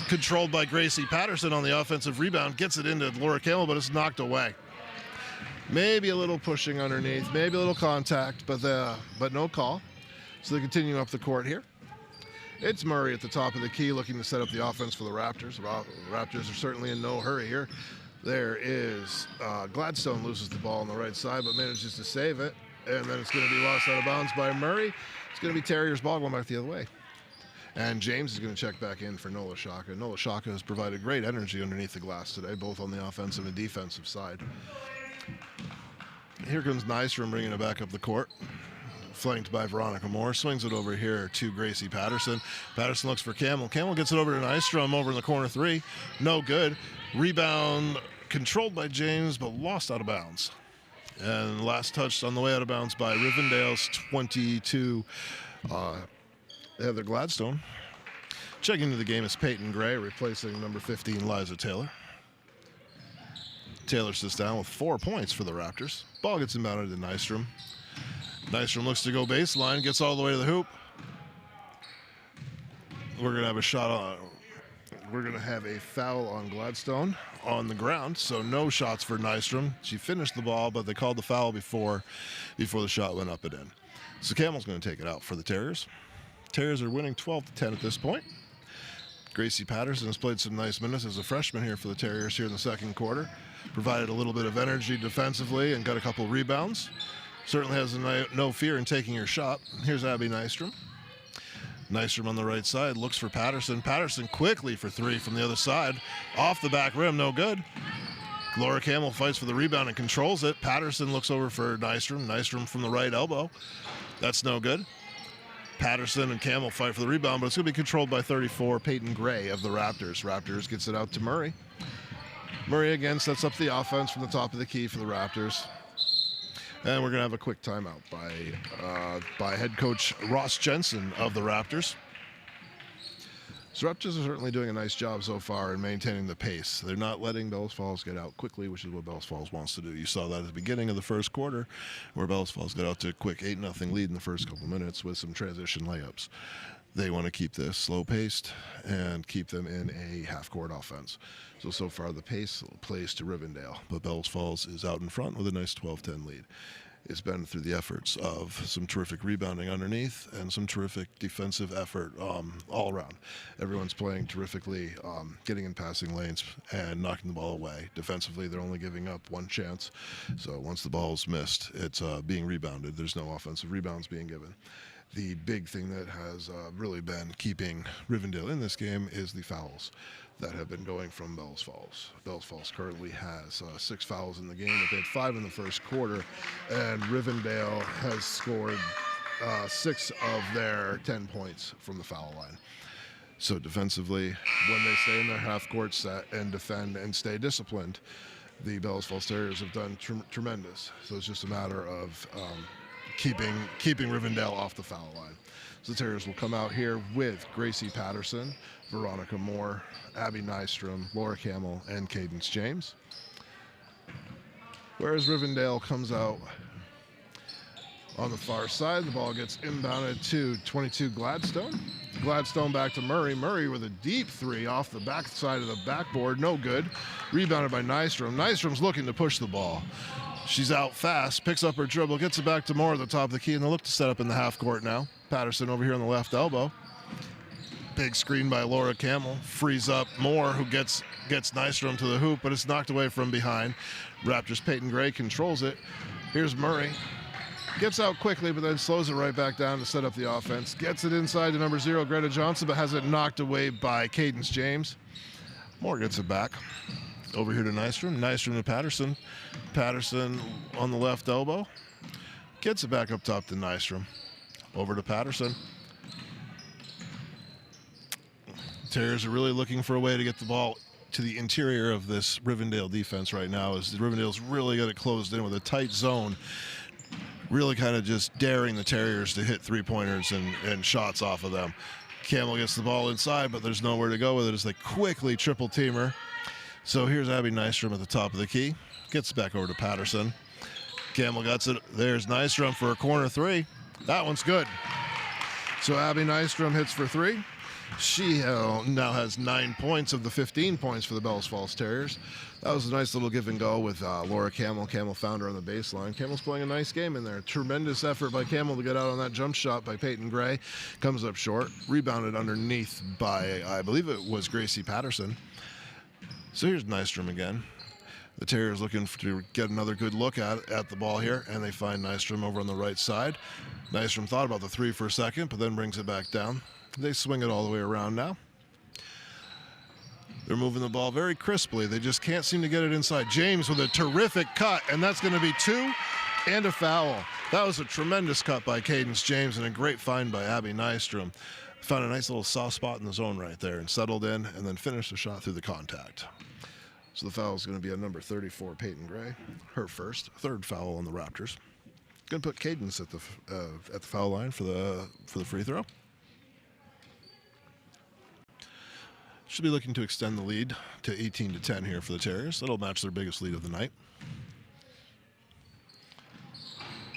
Controlled by Gracie Patterson on the offensive rebound. Gets it into Laura Camel, but it's knocked away. Maybe a little pushing underneath, maybe a little contact, but no call. So they continue up the court here. It's Murray at the top of the key looking to set up the offense for the Raptors. Well, the Raptors are certainly in no hurry here. There is Gladstone loses the ball on the right side but manages to save it. And then it's going to be lost out of bounds by Murray. It's going to be Terriers ball going back the other way. And James is going to check back in for Nola Shaka. Nola Shaka has provided great energy underneath the glass today, both on the offensive and defensive side. Here comes Nystrom bringing it back up the court. Flanked by Veronica Moore. Swings it over here to Gracie Patterson. Patterson looks for Camel. Camel gets it over to Nystrom over in the corner three. No good. Rebound controlled by James, but lost out of bounds. And last touched on the way out of bounds by Rivendell's 22, Heather Gladstone. Checking into the game is Peyton Gray, replacing number 15, Liza Taylor. Taylor sits down with 4 points for the Raptors. Ball gets inbounded to Nystrom. Nystrom looks to go baseline, gets all the way to the hoop. We're going to have a shot on. We're going to have a foul on Gladstone on the ground, so no shots for Nystrom. She finished the ball, but they called the foul before the shot went up and in. So Camel's going to take it out for the Terriers. Terriers are winning 12-10 at this point. Gracie Patterson has played some nice minutes as a freshman here for the Terriers here in the second quarter. Provided a little bit of energy defensively and got a couple rebounds. Certainly has no fear in taking her shot. Here's Abby Nystrom. Nystrom on the right side looks for Patterson. Patterson quickly for three from the other side. Off the back rim, no good. Laura Camel fights for the rebound and controls it. Patterson looks over for Nystrom. Nystrom from the right elbow. That's no good. Patterson and Camel fight for the rebound, but it's going to be controlled by 34, Peyton Gray of the Raptors. Raptors gets it out to Murray. Murray again sets up the offense from the top of the key for the Raptors. And we're going to have a quick timeout by head coach Ross Jensen of the Raptors. So Raptors are certainly doing a nice job so far in maintaining the pace. They're not letting Bells Falls get out quickly, which is what Bells Falls wants to do. You saw that at the beginning of the first quarter, where Bells Falls got out to a quick 8-0 lead in the first couple minutes with some transition layups. They want to keep this slow-paced and keep them in a half-court offense. So far the pace plays to Rivendell, but Bells Falls is out in front with a nice 12-10 lead. It's been through the efforts of some terrific rebounding underneath and some terrific defensive effort all around. Everyone's playing terrifically, getting in passing lanes and knocking the ball away. Defensively, they're only giving up one chance. So once the ball is missed, it's being rebounded. There's no offensive rebounds being given. The big thing that has really been keeping Rivendell in this game is the fouls that have been going from Bells Falls. Bells Falls currently has 6 fouls in the game. They had 5 in the first quarter, and Rivendell has scored 6 of their 10 points from the foul line. So defensively, when they stay in their half-court set and defend and stay disciplined, the Bells Falls Terriers have done tremendous. So it's just a matter of keeping Rivendell off the foul line. So the Terriers will come out here with Gracie Patterson, Veronica Moore, Abby Nystrom, Laura Camel, and Cadence James. Whereas Rivendell comes out on the far side, the ball gets inbounded to 22 Gladstone. Gladstone back to Murray. Murray with a deep three off the back side of the backboard, no good. Rebounded by Nystrom. Nystrom's looking to push the ball. She's out fast, picks up her dribble, gets it back to Moore at the top of the key, and they look to set up in the half court now. Patterson over here on the left elbow. Big screen by Laura Camel. Frees up Moore, who gets Nystrom to the hoop, but it's knocked away from behind. Raptors' Peyton Gray controls it. Here's Murray. Gets out quickly, but then slows it right back down to set up the offense. Gets it inside to number 0, Greta Johnson, but has it knocked away by Cadence James. Moore gets it back. Over here to Nystrom. Nystrom to Patterson. Patterson on the left elbow. Gets it back up top to Nystrom. Over to Patterson. Terriers are really looking for a way to get the ball to the interior of this Rivendell defense right now, as Rivendell's really got it closed in with a tight zone, really kind of just daring the Terriers to hit three-pointers and shots off of them. Camel gets the ball inside, but there's nowhere to go with it as they quickly triple team her. So here's Abby Nystrom at the top of the key. Gets back over to Patterson. Camel gets it. There's Nystrom for a corner three. That one's good. So Abby Nystrom hits for 3. She now has 9 points of the 15 points for the Bellows Falls Terriers. That was a nice little give and go with Laura Camel. Camel found her on the baseline. Camel's playing a nice game in there. Tremendous effort by Camel to get out on that jump shot by Peyton Gray. Comes up short. Rebounded underneath by, I believe it was Gracie Patterson. So here's Nystrom again. The Terriers looking to get another good look at the ball here, and they find Nystrom over on the right side. Nystrom thought about the three for a second, but then brings it back down. They swing it all the way around now. They're moving the ball very crisply. They just can't seem to get it inside. James with a terrific cut, and that's going to be 2 and a foul. That was a tremendous cut by Cadence James and a great find by Abby Nystrom. Found a nice little soft spot in the zone right there and settled in and then finished the shot through the contact. So the foul is going to be on number 34, Peyton Gray. Her first, third foul on the Raptors. Going to put Cadence at the foul line for the free throw. Should be looking to extend the lead to 18-10 here for the Terriers. That'll match their biggest lead of the night.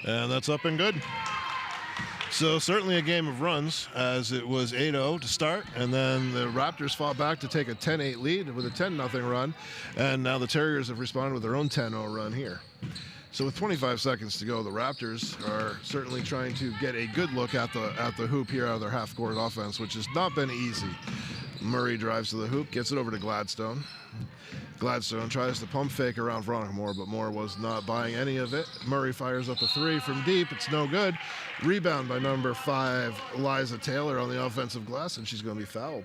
And that's up and good. So certainly a game of runs, as it was 8-0 to start, and then the Raptors fought back to take a 10-8 lead with a 10-0 run, and now the Terriers have responded with their own 10-0 run here. So with 25 seconds to go, the Raptors are certainly trying to get a good look at the hoop here out of their half-court offense, which has not been easy. Murray drives to the hoop, gets it over to Gladstone. Gladstone tries to pump fake around Veronica Moore, but Moore was not buying any of it. Murray fires up a three from deep. It's no good. Rebound by number 5, Eliza Taylor on the offensive glass, and she's going to be fouled.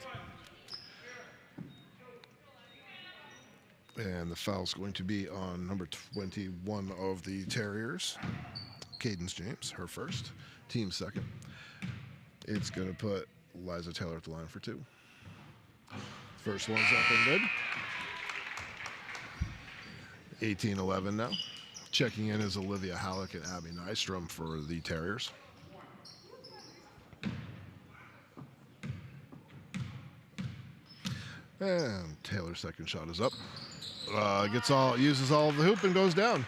And the foul's going to be on number 21 of the Terriers, Cadence James, her first, team second. It's going to put Eliza Taylor at the line for 2. First one's up and good. 18-11 now. Checking in is Olivia Halleck and Abby Nystrom for the Terriers. And Taylor's second shot is up. Uses all of the hoop and goes down.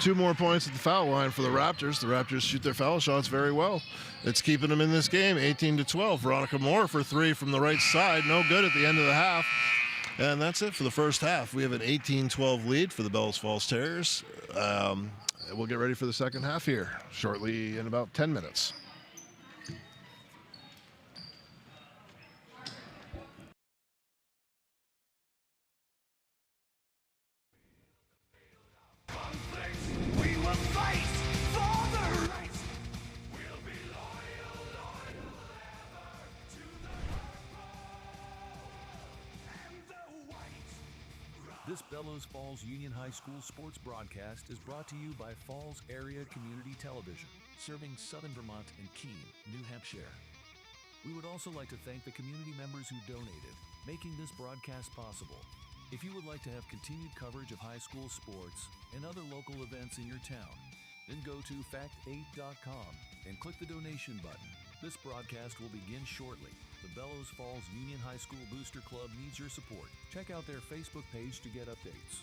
2 more points at the foul line for the Raptors. The Raptors shoot their foul shots very well. It's keeping them in this game, 18-12. Veronica Moore for 3 from the right side. No good at the end of the half. And that's it for the first half. We have an 18-12 lead for the Bellows Falls Terriers. We'll get ready for the second half here shortly in about 10 minutes. We will fight for the right. We'll be loyal ever to the purple and the white. This Bellows Falls Union High School sports broadcast is brought to you by Falls Area Community Television, serving Southern Vermont and Keene, New Hampshire. We would also like to thank the community members who donated, making this broadcast possible. If you would like to have continued coverage of high school sports and other local events in your town, then go to fact8.com and click the donation button. This broadcast will begin shortly. The Bellows Falls Union High School Booster Club needs your support. Check out their Facebook page to get updates.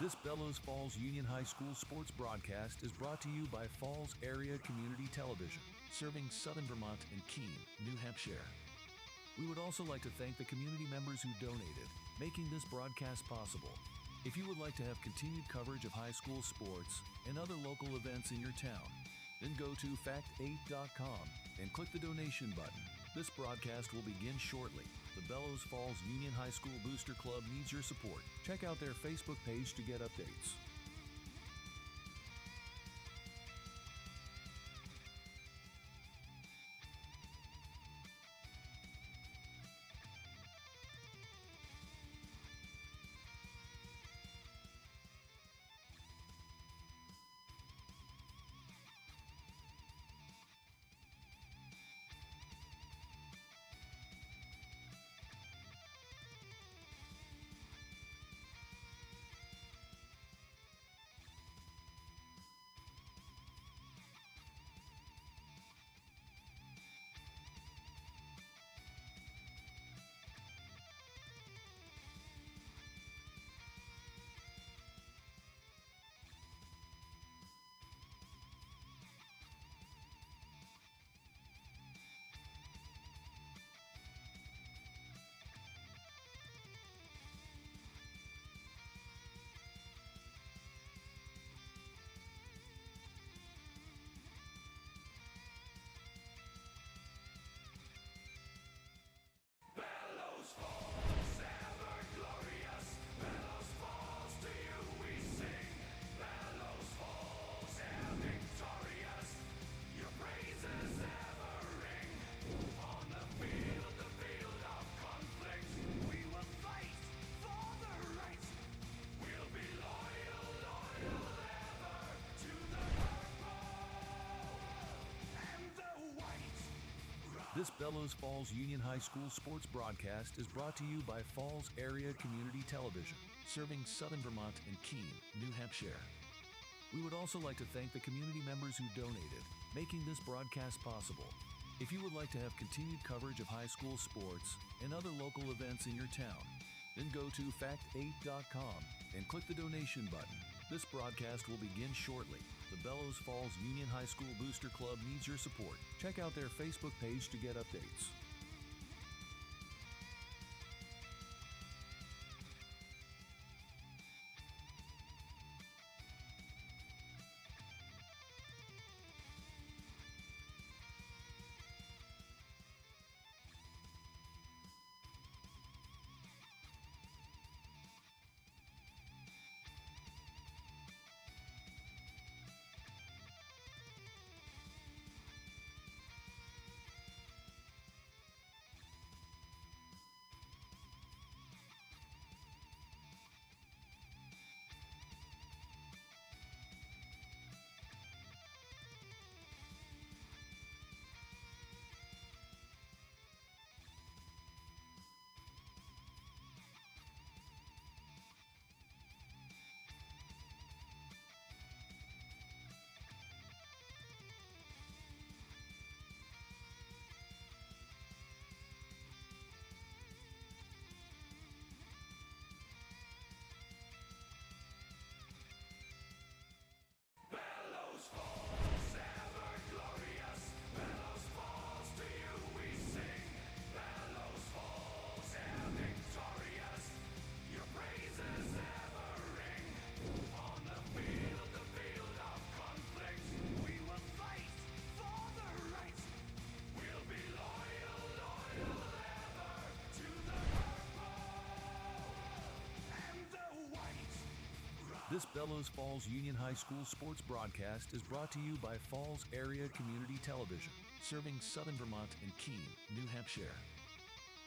This Bellows Falls Union High School sports broadcast is brought to you by Falls Area Community Television, serving Southern Vermont and Keene, New Hampshire. We would also like to thank the community members who donated, making this broadcast possible. If you would like to have continued coverage of high school sports and other local events in your town, then go to fact8.com and click the donation button. This broadcast will begin shortly. The Bellows Falls Union High School Booster Club needs your support. Check out their Facebook page to get updates. Bellows Falls, ever glorious. Bellows Falls, to you we sing. Bellows Falls, ever victorious. Your praises ever ring. On the field of conflict, we will fight for the right. We'll be loyal ever to the purple and the white. This Bellows Falls Union High School sports broadcast is brought to you by Falls Area Community Television, serving Southern Vermont and Keene, New Hampshire. We would also like to thank the community members who donated, making this broadcast possible. If you would like to have continued coverage of high school sports and other local events in your town, then go to fact8.com and click the donation button. This broadcast will begin shortly. The Bellows Falls Union High School Booster Club needs your support. Check out their Facebook page to get updates. Bellows Falls, ever glorious. Bellows Falls, to you we sing. Bellows Falls, ever victorious. Your praises ever ring. On the field of conflict, we will fight for the right. We'll be loyal ever to the purple and the white. This Bellows Falls Union High School sports broadcast is brought to you by Falls Area Community Television, serving Southern Vermont and Keene, New Hampshire.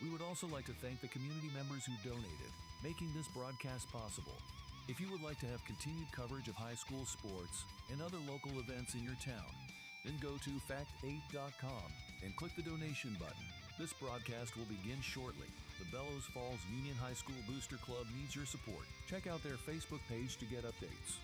We would also like to thank the community members who donated, making this broadcast possible. If you would like to have continued coverage of high school sports and other local events in your town, then go to fact8.com and click the donation button. This broadcast will begin shortly. The Bellows Falls Union High School Booster Club needs your support. Check out their Facebook page to get updates.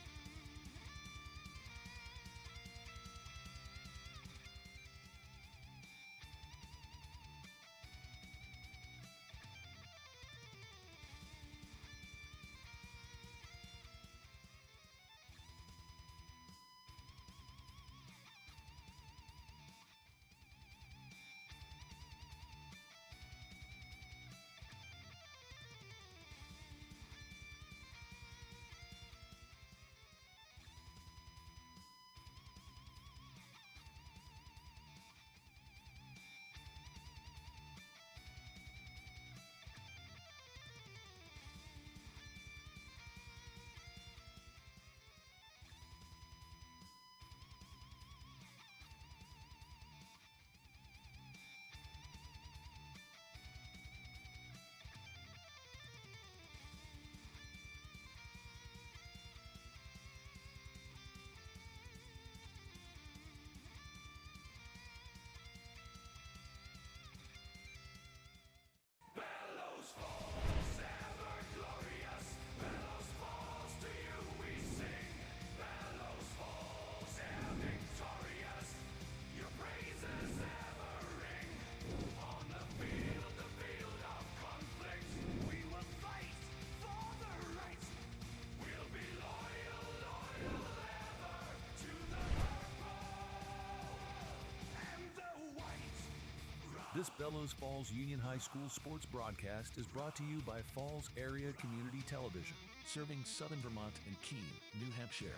This Bellows Falls Union High School sports broadcast is brought to you by Falls Area Community Television, serving Southern Vermont and Keene, New Hampshire.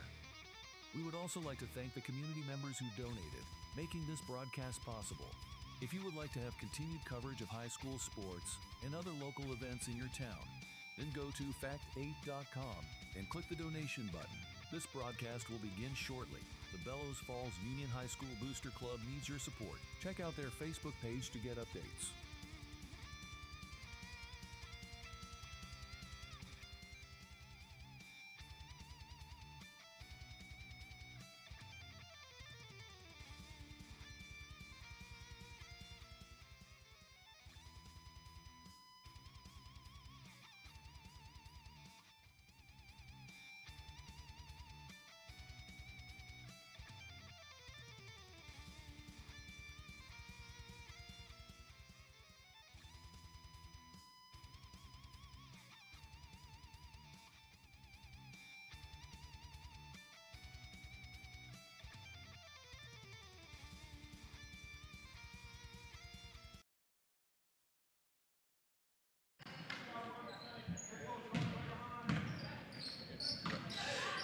We would also like to thank the community members who donated, making this broadcast possible. If you would like to have continued coverage of high school sports and other local events in your town, then go to fact8.com and click the donation button. This broadcast will begin shortly. The Bellows Falls Union High School Booster Club needs your support. Check out their Facebook page to get updates.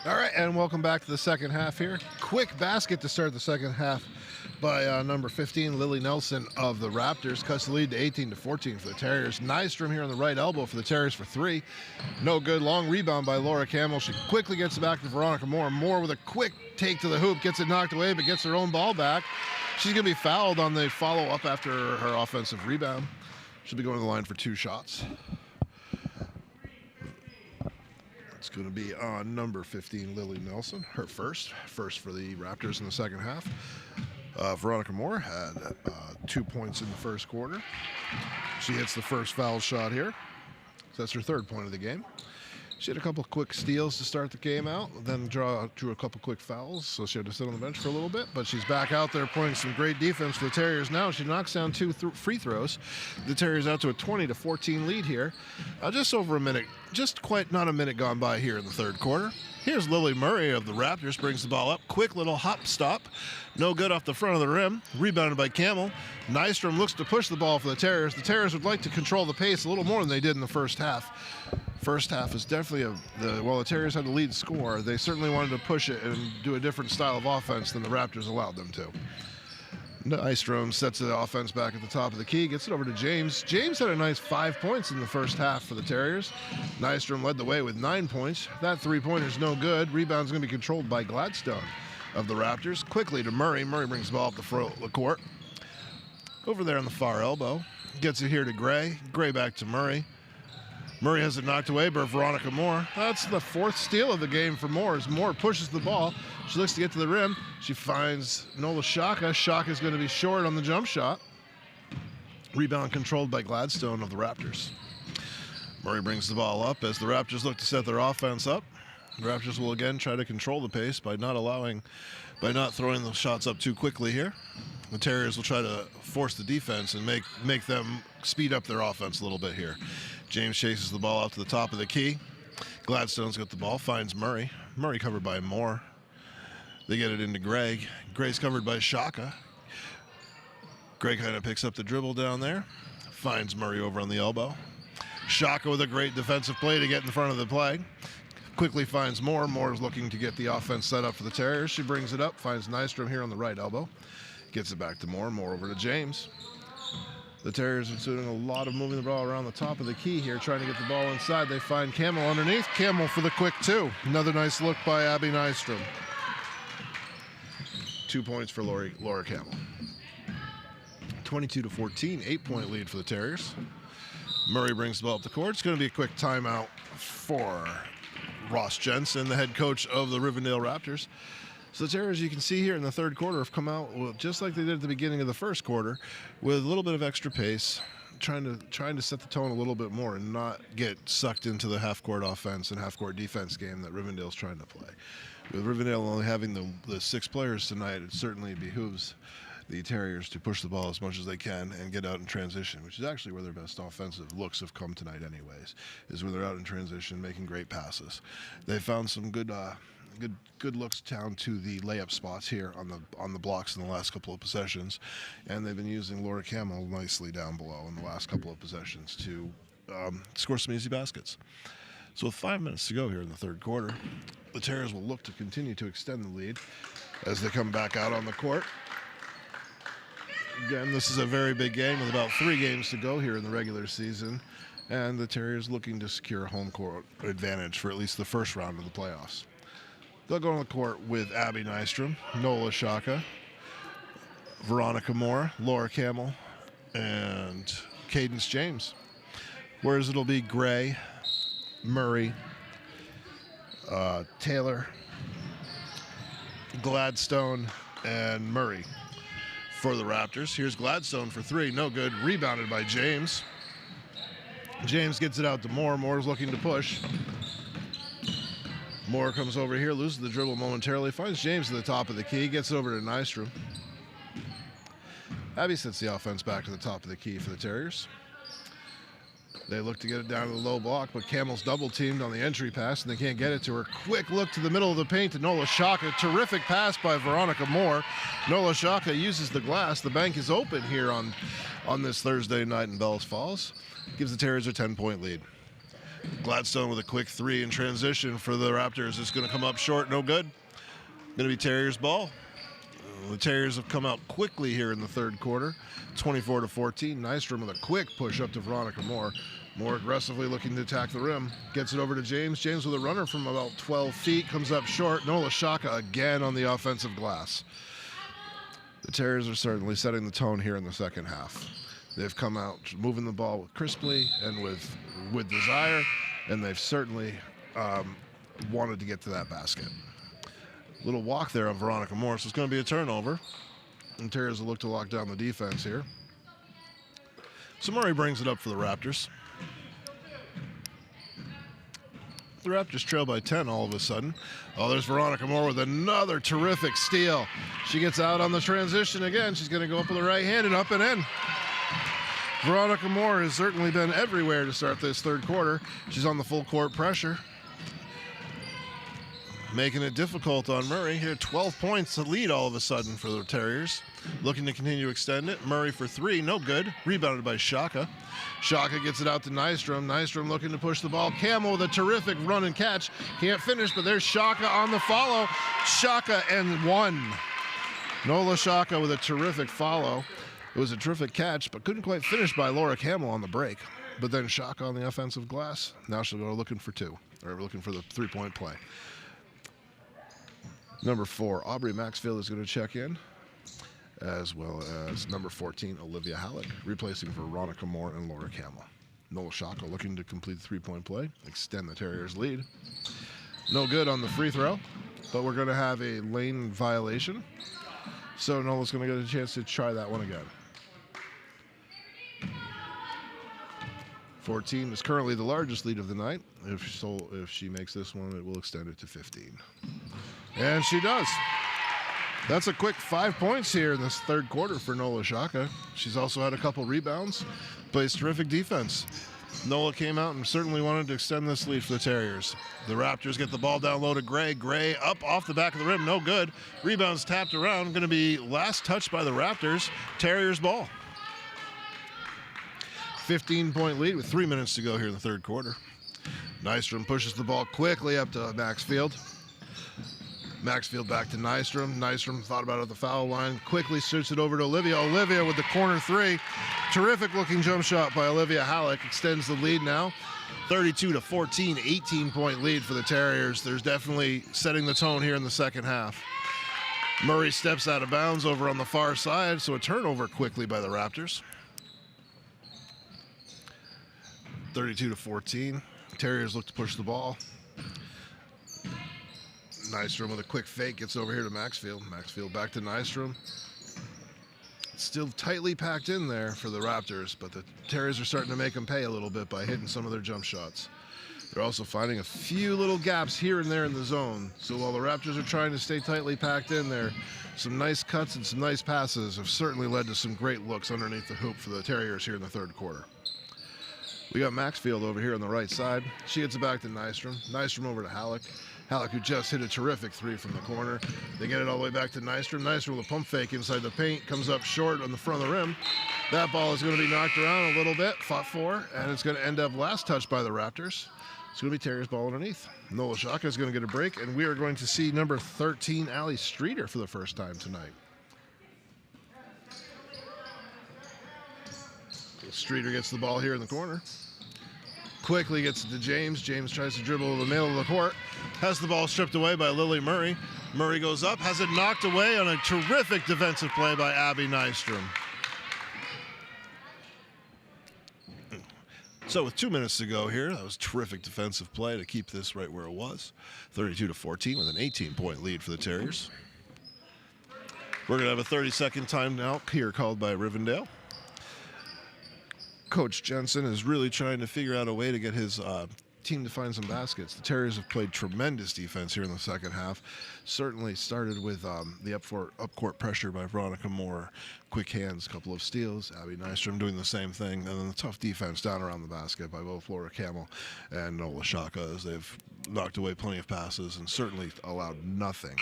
All right, and welcome back to the second half here. Quick basket to start the second half by number 15, Lily Nelson of the Raptors. Cuts the lead to 18-14 for the Terriers. Nystrom here on the right elbow for the Terriers for three. No good. Long rebound by Laura Campbell. She quickly gets it back to Veronica Moore. Moore with a quick take to the hoop. Gets it knocked away, but gets her own ball back. She's going to be fouled on the follow-up after her offensive rebound. She'll be going to the line for two shots. It's going to be on number 15, Lily Nelson, her first for the Raptors in the second half. Veronica Moore had 2 points in the first quarter. She hits the first foul shot here. So that's her third point of the game. She had a couple quick steals to start the game out, then drew a couple quick fouls, so she had to sit on the bench for a little bit, but she's back out there playing some great defense for the Terriers now. She knocks down two free throws. The Terriers out to a 20-14 lead here. Just over a minute, just quite not a minute gone by here in the third quarter. Here's Lily Murray of the Raptors, brings the ball up. Quick little hop stop. No good off the front of the rim. Rebounded by Camel. Nystrom looks to push the ball for the Terriers. The Terriers would like to control the pace a little more than they did in the first half. First half is definitely while the Terriers had the lead score, they certainly wanted to push it and do a different style of offense than the Raptors allowed them to. Nystrom sets the offense back at the top of the key, gets it over to James. James had a nice 5 points in the first half for the Terriers. Nystrom led the way with 9 points. That three-pointer's no good. Rebound's going to be controlled by Gladstone of the Raptors. Quickly to Murray. Murray brings the ball up the front of the court. Over there on the far elbow. Gets it here to Gray. Gray back to Murray. Murray has it knocked away by Veronica Moore. That's the fourth steal of the game for Moore as Moore pushes the ball. She looks to get to the rim. She finds Nola Shaka. Shaka's going to be short on the jump shot. Rebound controlled by Gladstone of the Raptors. Murray brings the ball up as the Raptors look to set their offense up. The Raptors will again try to control the pace by not throwing the shots up too quickly here. The Terriers will try to force the defense and make them speed up their offense a little bit here. James chases the ball out to the top of the key. Gladstone's got the ball, finds Murray. Murray covered by Moore. They get it into Greg. Greg's covered by Shaka. Greg kind of picks up the dribble down there. Finds Murray over on the elbow. Shaka with a great defensive play to get in front of the play. Quickly finds Moore. Moore's looking to get the offense set up for the Terriers. She brings it up, finds Nystrom here on the right elbow. Gets it back to Moore. Moore over to James. The Terriers are doing a lot of moving the ball around the top of the key here, trying to get the ball inside. They find Camel underneath. Camel for the quick two. Another nice look by Abby Nystrom. 2 points for Laura Camel. 22-14, 8-point lead for the Terriers. Murray brings the ball up the court. It's going to be a quick timeout for Ross Jensen, the head coach of the Rivendell Raptors. So the Terriers, you can see here in the third quarter, have come out just like they did at the beginning of the first quarter, with a little bit of extra pace, trying to set the tone a little bit more and not get sucked into the half-court offense and half-court defense game that Rivendell's trying to play. With Rivendell only having the 6 players tonight, it certainly behooves the Terriers to push the ball as much as they can and get out in transition, which is actually where their best offensive looks have come tonight anyways, is when they're out in transition making great passes. They found some good Good looks down to the layup spots here on the blocks in the last couple of possessions, and they've been using Laura Camel nicely down below in the last couple of possessions to score some easy baskets. So with 5 minutes to go here in the third quarter, the Terriers will look to continue to extend the lead as they come back out on the court. Again, this is a very big game with about 3 games to go here in the regular season, and the Terriers looking to secure a home court advantage for at least the first round of the playoffs. They'll go on the court with Abby Nystrom, Nola Shaka, Veronica Moore, Laura Camel, and Cadence James. Whereas it'll be Gray, Murray, Taylor, Gladstone, and Murray for the Raptors. Here's Gladstone for 3, no good. Rebounded by James. James gets it out to Moore. Moore's looking to push. Moore comes over here, loses the dribble momentarily, finds James at the top of the key, gets it over to Nystrom. Abby sets the offense back to the top of the key for the Terriers. They look to get it down to the low block, but Camel's double teamed on the entry pass and they can't get it to her. Quick look to the middle of the paint to Nola Shaka. Terrific pass by Veronica Moore. Nola Shaka uses the glass. The bank is open here on this Thursday night in Bells Falls. Gives the Terriers a 10-point lead. Gladstone with a quick 3 in transition for the Raptors. It's going to come up short, no good. Going to be Terriers ball. The Terriers have come out quickly here in the third quarter, 24-14. Nystrom with a quick push up to Veronica Moore. More aggressively looking to attack the rim. Gets it over to James. James with a runner from about 12 feet, comes up short. Nola Shaka again on the offensive glass. The Terriers are certainly setting the tone here in the second half. They've come out moving the ball crisply and with desire, and they've certainly wanted to get to that basket. Little walk there on Veronica Moore, so it's going to be a turnover. And Terriers will look to lock down the defense here. So Murray brings it up for the Raptors. The Raptors trail by 10 all of a sudden. Oh, there's Veronica Moore with another terrific steal. She gets out on the transition again. She's going to go up with the right hand and up and in. Veronica Moore has certainly been everywhere to start this third quarter. She's on the full court pressure, making it difficult on Murray. Here, 12 points to lead all of a sudden for the Terriers. Looking to continue to extend it. Murray for 3, no good. Rebounded by Shaka. Shaka gets it out to Nystrom. Nystrom looking to push the ball. Camel with a terrific run and catch. Can't finish, but there's Shaka on the follow. Shaka and 1. Nola Shaka with a terrific follow. It was a terrific catch, but couldn't quite finish by Laura Camel on the break. But then Shaka on the offensive glass. Now she'll go looking for 2, or looking for the 3-point play. Number 4, Aubrey Maxfield is going to check in, as well as number 14, Olivia Halleck, replacing Veronica Moore and Laura Camel. Nola Shaka looking to complete the 3-point play, extend the Terriers' lead. No good on the free throw, but we're going to have a lane violation. So Nola's going to get a chance to try that one again. 14 is currently the largest lead of the night. If she makes this one, it will extend it to 15. And she does. That's a quick 5 points here in this third quarter for Nola Shaka. She's also had a couple rebounds, plays terrific defense. Nola came out and certainly wanted to extend this lead for the Terriers. The Raptors get the ball down low to Gray. Gray up off the back of the rim, no good. Rebounds tapped around, going to be last touched by the Raptors. Terriers ball. 15-point lead with 3 minutes to go here in the third quarter. Nystrom pushes the ball quickly up to Maxfield. Maxfield back to Nystrom. Nystrom thought about it at the foul line. Quickly shoots it over to Olivia. Olivia with the corner 3. Terrific looking jump shot by Olivia Halleck. Extends the lead now. 32-14, 18-point lead for the Terriers. There's definitely setting the tone here in the second half. Murray steps out of bounds over on the far side, so a turnover quickly by the Raptors. 32-14. Terriers look to push the ball. Nystrom with a quick fake gets over here to Maxfield. Maxfield back to Nystrom. Still tightly packed in there for the Raptors, but the Terriers are starting to make them pay a little bit by hitting some of their jump shots. They're also finding a few little gaps here and there in the zone. So while the Raptors are trying to stay tightly packed in there, some nice cuts and some nice passes have certainly led to some great looks underneath the hoop for the Terriers here in the third quarter. We got Maxfield over here on the right side. She gets it back to Nystrom. Nystrom over to Halleck. Halleck, who just hit a terrific three from the corner. They get it all the way back to Nystrom. Nystrom with a pump fake inside the paint. Comes up short on the front of the rim. That ball is going to be knocked around a little bit. Fought for. And it's going to end up last touch by the Raptors. It's going to be Terriers ball underneath. Nola Shaka is going to get a break. And we are going to see number 13, Allie Streeter, for the first time tonight. Streeter gets the ball here in the corner. Quickly gets it to James. James tries to dribble the middle of the court. Has the ball stripped away by Lily Murray. Murray goes up, has it knocked away on a terrific defensive play by Abby Nystrom. So with 2 minutes to go here, that was terrific defensive play to keep this right where it was. 32-14 with an 18-point lead for the Terriers. We're going to have a 30-second timeout here called by Rivendell. Coach Jensen is really trying to figure out a way to get his team to find some baskets. The Terriers have played tremendous defense here in the second half. Certainly started with the up-court pressure by Veronica Moore. Quick hands, couple of steals. Abby Nystrom doing the same thing. And then the tough defense down around the basket by both Laura Camel and Nola Shaka, as they've knocked away plenty of passes and certainly allowed nothing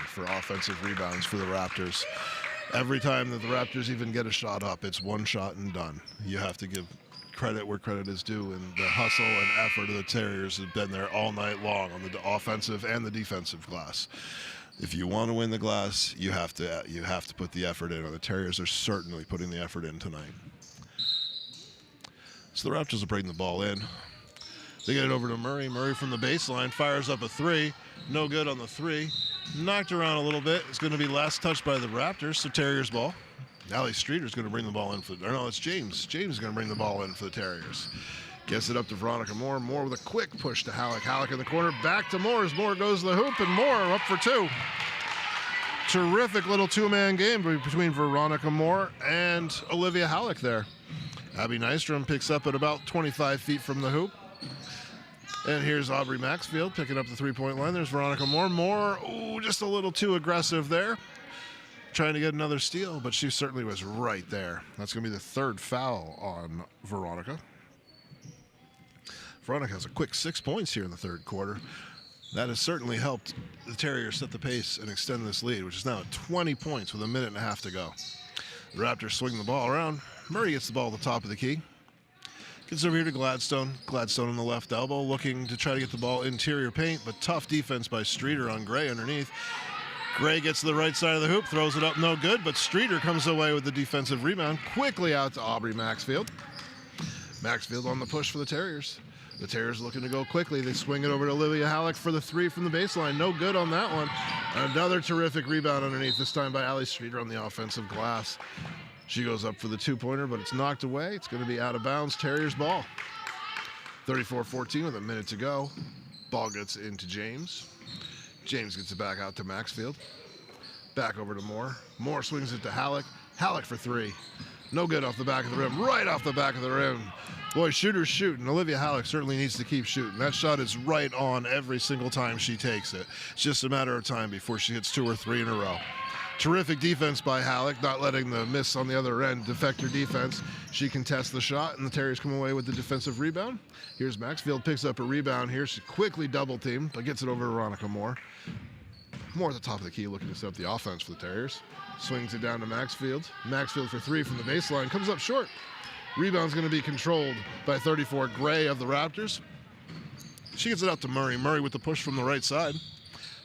for offensive rebounds for the Raptors. Every time that the Raptors even get a shot up, it's one shot and done. You have to give credit where credit is due, and the hustle and effort of the Terriers have been there all night long on the offensive and the defensive glass. If you want to win the glass, you have to put the effort in, and the Terriers are certainly putting the effort in tonight. So the Raptors will bring the ball in. They get it over to Murray. Murray from the baseline fires up a three. No good on the three. Knocked around a little bit. It's going to be last touched by the Raptors, so Terriers ball. Allie Streeter's going to bring the ball in for, or no, it's James. James is going to bring the ball in for the Terriers. Gets it up to Veronica Moore. Moore with a quick push to Halleck. Halleck in the corner. Back to Moore as Moore goes to the hoop, and Moore up for two. Terrific little two-man game between Veronica Moore and Olivia Halleck there. Abby Nystrom picks up at about 25 feet from the hoop. And here's Aubrey Maxfield picking up the three-point line. There's Veronica Moore. Moore, just a little too aggressive there. Trying to get another steal, but she certainly was right there. That's going to be the third foul on Veronica. Veronica has a quick 6 points here in the third quarter. That has certainly helped the Terriers set the pace and extend this lead, which is now at 20 points with a minute and a half to go. The Raptors swing the ball around. Murray gets the ball at the top of the key. Gets over here to Gladstone. Gladstone on the left elbow, looking to try to get the ball interior paint, but tough defense by Streeter on Gray underneath. Gray gets to the right side of the hoop, throws it up, no good, but Streeter comes away with the defensive rebound. Quickly out to Aubrey Maxfield. Maxfield on the push for the Terriers. The Terriers looking to go quickly. They swing it over to Olivia Halleck for the three from the baseline. No good on that one. Another terrific rebound underneath, this time by Allie Streeter on the offensive glass. She goes up for the two-pointer, but it's knocked away. It's going to be out of bounds. Terriers ball. 34-14 with a minute to go. Ball gets into James. James gets it back out to Maxfield. Back over to Moore. Moore swings it to Halleck. Halleck for three. No good off the back of the rim. Right off the back of the rim. Boy, shooters shooting. Olivia Halleck certainly needs to keep shooting. That shot is right on every single time she takes it. It's just a matter of time before she hits 2 or 3 in a row. Terrific defense by Halleck, not letting the miss on the other end affect her defense. She contests the shot, and the Terriers come away with the defensive rebound. Here's Maxfield, picks up a rebound here. She quickly double-teamed, but gets it over to Veronica Moore. Moore at the top of the key, looking to set up the offense for the Terriers. Swings it down to Maxfield. Maxfield for three from the baseline, comes up short. Rebound's going to be controlled by 34 Gray of the Raptors. She gets it out to Murray. Murray with the push from the right side.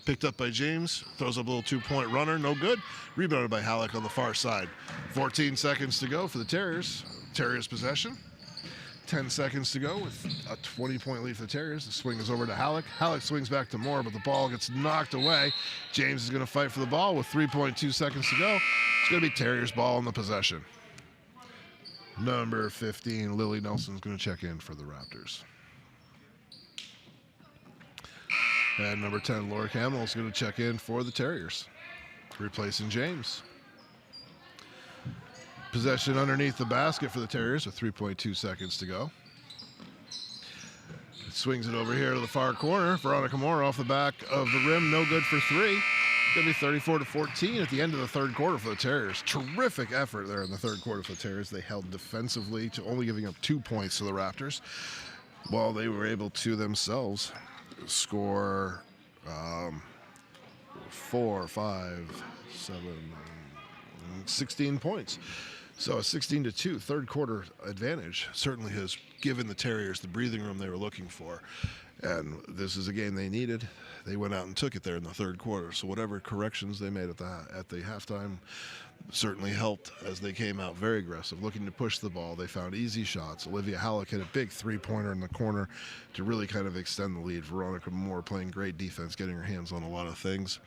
Picked up by James, throws up a little two-point runner, no good. Rebounded by Halleck on the far side. 14 seconds to go for the Terriers. Terriers possession. 10 seconds to go with a 20-point lead for the Terriers. The swing is over to Halleck. Halleck swings back to Moore, but the ball gets knocked away. James is going to fight for the ball with 3.2 seconds to go. It's going to be Terriers ball in the possession. Number 15, Lily Nelson is going to check in for the Raptors. And number 10, Laura Camel is going to check in for the Terriers, replacing James. Possession underneath the basket for the Terriers with 3.2 seconds to go. Swings it over here to the far corner. Veronica Moore off the back of the rim, no good for three. going to be 34-14 at the end of the third quarter for the Terriers. Terrific effort there in the third quarter for the Terriers. They held defensively to only giving up 2 points to the Raptors, while they were able to themselves score 4, 5, 7, 16 points. So a 16-2 third quarter advantage certainly has given the Terriers the breathing room they were looking for. And this is a game they needed. They went out and took it there in the third quarter. So whatever corrections they made at the halftime certainly helped as they came out very aggressive, looking to push the ball. They found easy shots. Olivia Halleck hit a big three-pointer in the corner to really kind of extend the lead. Veronica Moore playing great defense, getting her hands on a lot of things.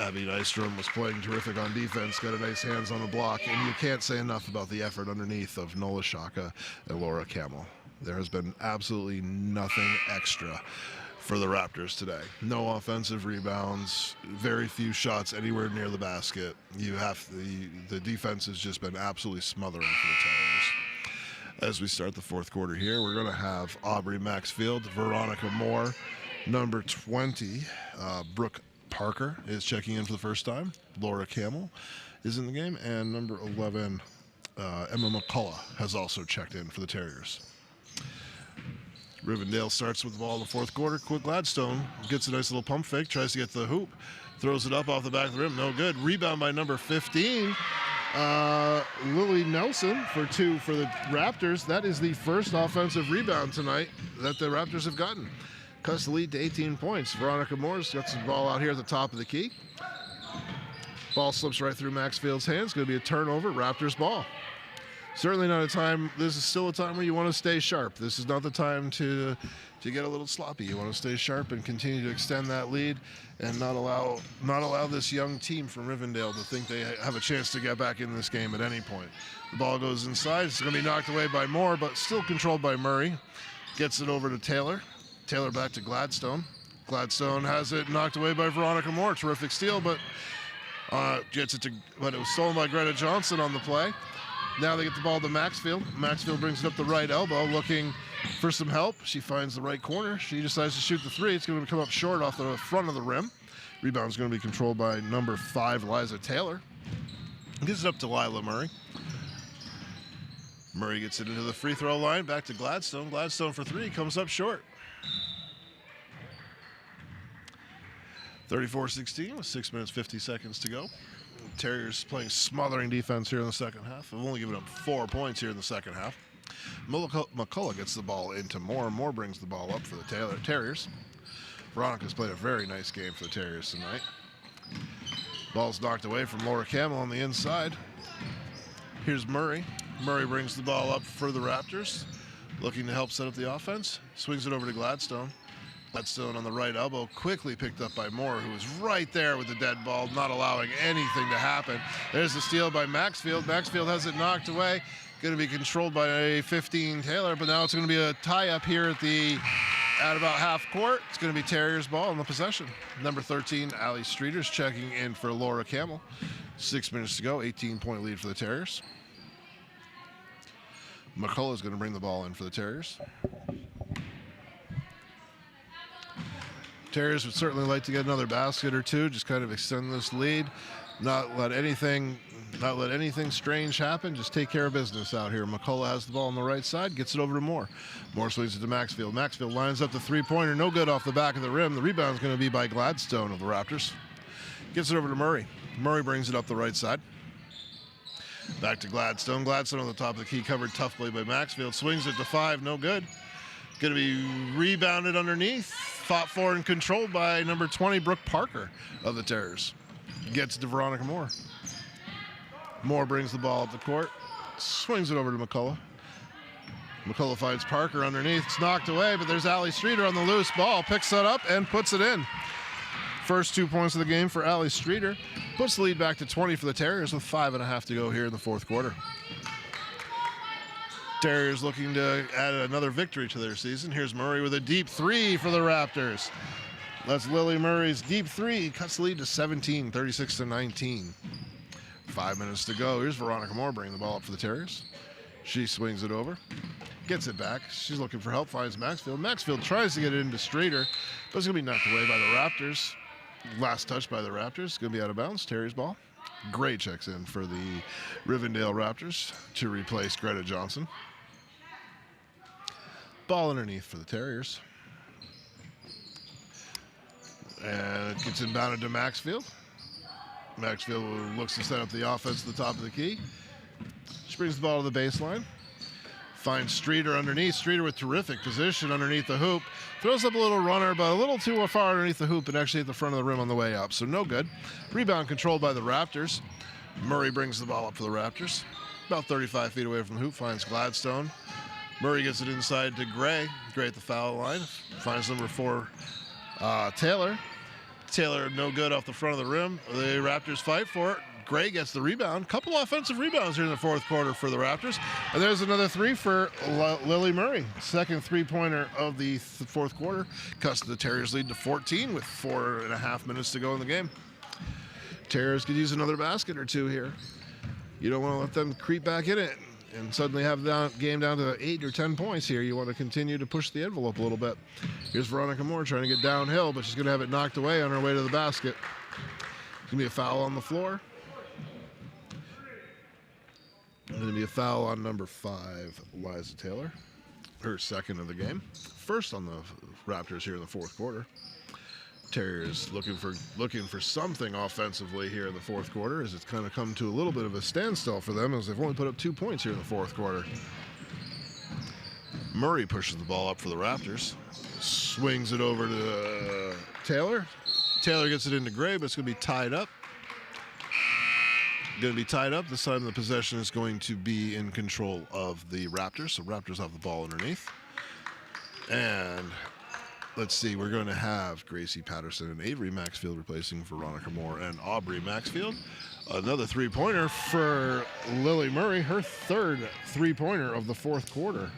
Abby Nystrom was playing terrific on defense, got a nice hands on the block, and you can't say enough about the effort underneath of Nola Shaka and Laura Camel. There has been absolutely nothing extra for the Raptors today. No offensive rebounds, very few shots anywhere near the basket. The defense has just been absolutely smothering for the Terriers. As we start the fourth quarter here, we're going to have Aubrey Maxfield, Veronica Moore, number 20, Brooke Parker is checking in for the first time. Laura Camel is in the game, and number 11, Emma McCullough has also checked in for the Terriers. Rivendell starts with the ball in the fourth quarter. Quick Gladstone gets a nice little pump fake, tries to get to the hoop, throws it up off the back of the rim, no good. Rebound by number 15, Lily Nelson for 2 for the Raptors. That is the first offensive rebound tonight that the Raptors have gotten. Cuts the lead to 18 points. Veronica Moore's got some ball out here at the top of the key. Ball slips right through Maxfield's hands. Going to be a turnover, Raptors ball. Certainly not a time, this is still a time where you want to stay sharp. This is not the time to get a little sloppy. You want to stay sharp and continue to extend that lead and not allow this young team from Rivendell to think they have a chance to get back in this game at any point. The ball goes inside. It's going to be knocked away by Moore, but still controlled by Murray. Gets it over to Taylor. Taylor back to Gladstone. Gladstone has it knocked away by Veronica Moore. Terrific steal, but it was stolen by Greta Johnson on the play. Now they get the ball to Maxfield. Maxfield brings it up the right elbow, looking for some help. She finds the right corner. She decides to shoot the three. It's going to come up short off the front of the rim. Rebound's going to be controlled by number 5, Liza Taylor. Gets it up to Lila Murray. Murray gets it into the free throw line. Back to Gladstone. Gladstone for 3. Comes up short. 34-16 with 6 minutes, 50 seconds to go. Terriers playing smothering defense here in the second half. They've only given up 4 points here in the second half. McCullough gets the ball into Moore. Moore brings the ball up for the Terriers. Veronica's played a very nice game for the Terriers tonight. Ball's knocked away from Laura Camel on the inside. Here's Murray. Murray brings the ball up for the Raptors, looking to help set up the offense. Swings it over to Gladstone. Gladstone on the right elbow, quickly picked up by Moore, who was right there with the dead ball, not allowing anything to happen. There's the steal by Maxfield. Maxfield has it knocked away. Going to be controlled by 15 Taylor, but now it's going to be a tie-up here at about half court. It's going to be Terriers ball in the possession. Number 13, Allie Streeter's checking in for Laura Camel. 6 minutes to go, 18-point lead for the Terriers. McCullough is going to bring the ball in for the Terriers. Terriers would certainly like to get another basket or two, just kind of extend this lead, not let anything strange happen, just take care of business out here. McCullough has the ball on the right side, gets it over to Moore. Moore swings it to Maxfield. Maxfield lines up the three-pointer, no good off the back of the rim. The rebound's going to be by Gladstone of the Raptors. Gets it over to Murray. Murray brings it up the right side. Back to Gladstone. Gladstone on the top of the key, covered tough play by Maxfield. Swings it to 5, no good. Going to be rebounded underneath. Fought for and controlled by number 20, Brooke Parker of the Terriers. Gets to Veronica Moore. Moore brings the ball up the court. Swings it over to McCullough. McCullough finds Parker underneath. It's knocked away, but there's Allie Streeter on the loose ball. Picks it up and puts it in. First 2 points of the game for Allie Streeter. Puts the lead back to 20 for the Terriers with 5.5 to go here in the fourth quarter. Terriers looking to add another victory to their season. Here's Murray with a deep 3 for the Raptors. That's Lily Murray's deep 3. Cuts the lead to 17, 36-19. 5 minutes to go. Here's Veronica Moore bringing the ball up for the Terriers. She swings it over. Gets it back. She's looking for help. Finds Maxfield. Maxfield tries to get it into Streeter, but it's going to be knocked away by the Raptors. Last touch by the Raptors. Going to be out of bounds. Terry's ball. Gray checks in for the Rivendell Raptors to replace Greta Johnson. Ball underneath for the Terriers. And it gets inbounded to Maxfield. Maxfield looks to set up the offense at the top of the key. She brings the ball to the baseline. Finds Streeter underneath. Streeter with terrific position underneath the hoop. Throws up a little runner, but a little too far underneath the hoop and actually at the front of the rim on the way up. So no good. Rebound controlled by the Raptors. Murray brings the ball up for the Raptors. About 35 feet away from the hoop. Finds Gladstone. Murray gets it inside to Gray. Gray at the foul line. Finds number 4, Taylor. Taylor no good off the front of the rim. The Raptors fight for it. Gray gets the rebound. Couple offensive rebounds here in the fourth quarter for the Raptors. And there's another 3 for Lily Murray. Second three-pointer of the fourth quarter. Cuts the Terriers lead to 14 with 4.5 minutes to go in the game. Terriers could use another basket or 2 here. You don't want to let them creep back in it and suddenly have the game down to 8 or 10 points here. You want to continue to push the envelope a little bit. Here's Veronica Moore trying to get downhill, but she's going to have it knocked away on her way to the basket. It's going to be a foul on the floor. Going to be a foul on number 5, Liza Taylor. Her second of the game. First on the Raptors here in the fourth quarter. Terriers looking for something offensively here in the fourth quarter, as it's kind of come to a little bit of a standstill for them, as they've only put up 2 points here in the fourth quarter. Murray pushes the ball up for the Raptors. Swings it over to Taylor. Taylor gets it into Gray, but it's going to be tied up. This time the possession is going to be in control of the Raptors. So Raptors have the ball underneath. And let's see, we're going to have Gracie Patterson and Avery Maxfield replacing Veronica Moore and Aubrey Maxfield. Another three-pointer for Lily Murray, her third three-pointer of the fourth quarter.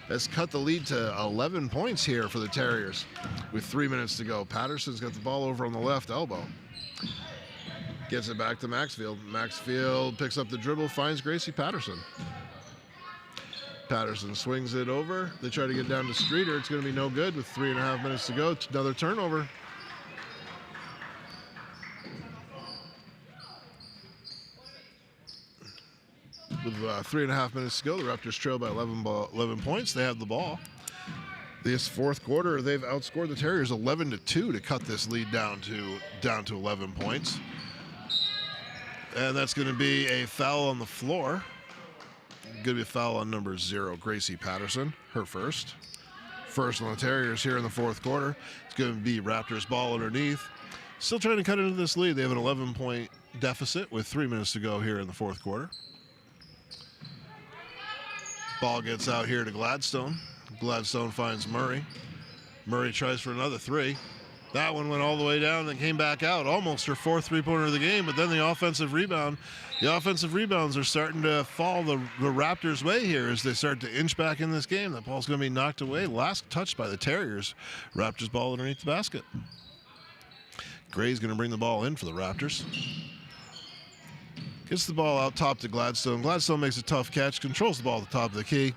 Has cut the lead to 11 points here for the Terriers with 3 minutes to go. Patterson's got the ball over on the left elbow. Gets it back to Maxfield. Maxfield picks up the dribble, finds Gracie Patterson. Patterson swings it over. They try to get down to Streeter. It's going to be no good with 3.5 minutes to go. Another turnover. With 3.5 minutes to go, the Raptors trail by 11 points. They have the ball. This fourth quarter, they've outscored the Terriers 11-2 to cut this lead down to 11 points. And that's going to be a foul on the floor. Going to be a foul on number 0, Gracie Patterson, her first. First on the Terriers here in the fourth quarter. It's going to be Raptors ball underneath. Still trying to cut into this lead. They have an 11-point deficit with 3 minutes to go here in the fourth quarter. Ball gets out here to Gladstone. Gladstone finds Murray. Murray tries for another 3. That one went all the way down and came back out. Almost her fourth three-pointer of the game, but then the offensive rebound. The offensive rebounds are starting to fall the Raptors' way here as they start to inch back in this game. That ball's going to be knocked away. Last touch by the Terriers. Raptors ball underneath the basket. Gray's going to bring the ball in for the Raptors. Gets the ball out top to Gladstone. Gladstone makes a tough catch, controls the ball at the top of the key.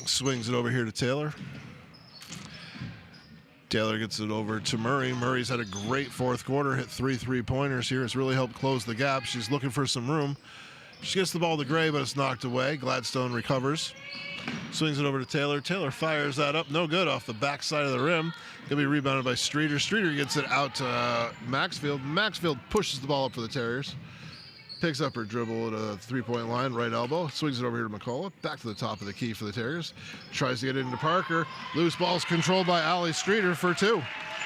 Swings it over here to Taylor. Taylor gets it over to Murray. Murray's had a great fourth quarter, hit 3 3-pointers here. It's really helped close the gap. She's looking for some room. She gets the ball to Gray, but it's knocked away. Gladstone recovers. Swings it over to Taylor. Taylor fires that up. No good off the backside of the rim. Going to be rebounded by Streeter. Streeter gets it out to Maxfield. Maxfield pushes the ball up for the Terriers. Picks up her dribble at a three-point line, right elbow. Swings it over here to McCullough. Back to the top of the key for the Terriers. Tries to get it into Parker. Loose ball's controlled by Allie Streeter for 2.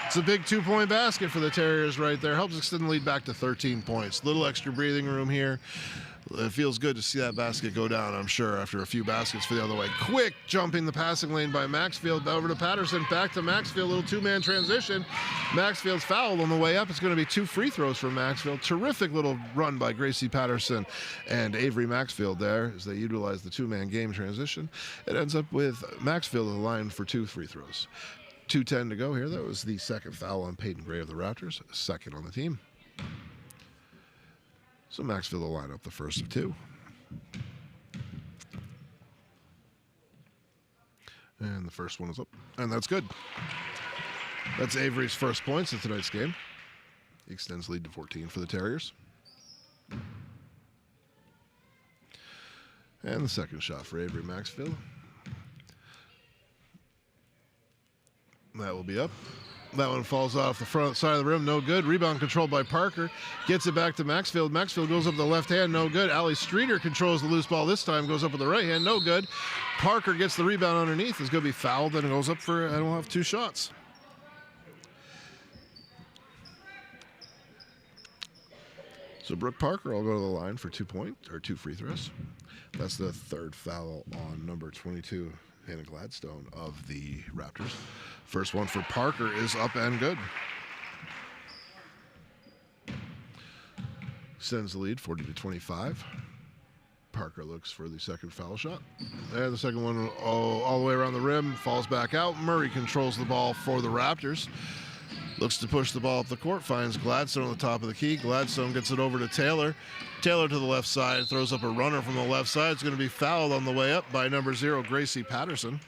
It's a big 2-point basket for the Terriers right there. Helps extend the lead back to 13 points. Little extra breathing room here. It feels good to see that basket go down, I'm sure, after a few baskets for the other way. Quick jumping the passing lane by Maxfield. Over to Patterson. Back to Maxfield. Little two-man transition. Maxfield's fouled on the way up. It's going to be 2 free throws for Maxfield. Terrific little run by Gracie Patterson and Avery Maxfield there as they utilize the two-man game transition. It ends up with Maxfield on the line for 2 free throws. 2:10 to go here. That was the second foul on Peyton Gray of the Raptors. Second on the team. So Maxfield will line up the first of 2. And the first one is up. And that's good. That's Avery's first points of tonight's game. He extends lead to 14 for the Terriers. And the second shot for Avery Maxfield. That will be up. That one falls off the front side of the rim, no good. Rebound controlled by Parker. Gets it back to Maxfield. Maxfield goes up the left hand, no good. Ali Streeter controls the loose ball this time, goes up with the right hand, no good. Parker gets the rebound underneath, is going to be fouled, and goes up for, and we'll have 2 shots. So Brooke Parker will go to the line for 2 free throws. That's the third foul on number 22, Hannah Gladstone of the Raptors. First one for Parker is up and good. Sends the lead 40-25. Parker looks for the second foul shot. And the second one all the way around the rim, falls back out. Murray controls the ball for the Raptors. Looks to push the ball up the court, finds Gladstone on the top of the key. Gladstone gets it over to Taylor. Taylor to the left side, throws up a runner from the left side. It's going to be fouled on the way up by number 0, Gracie Patterson.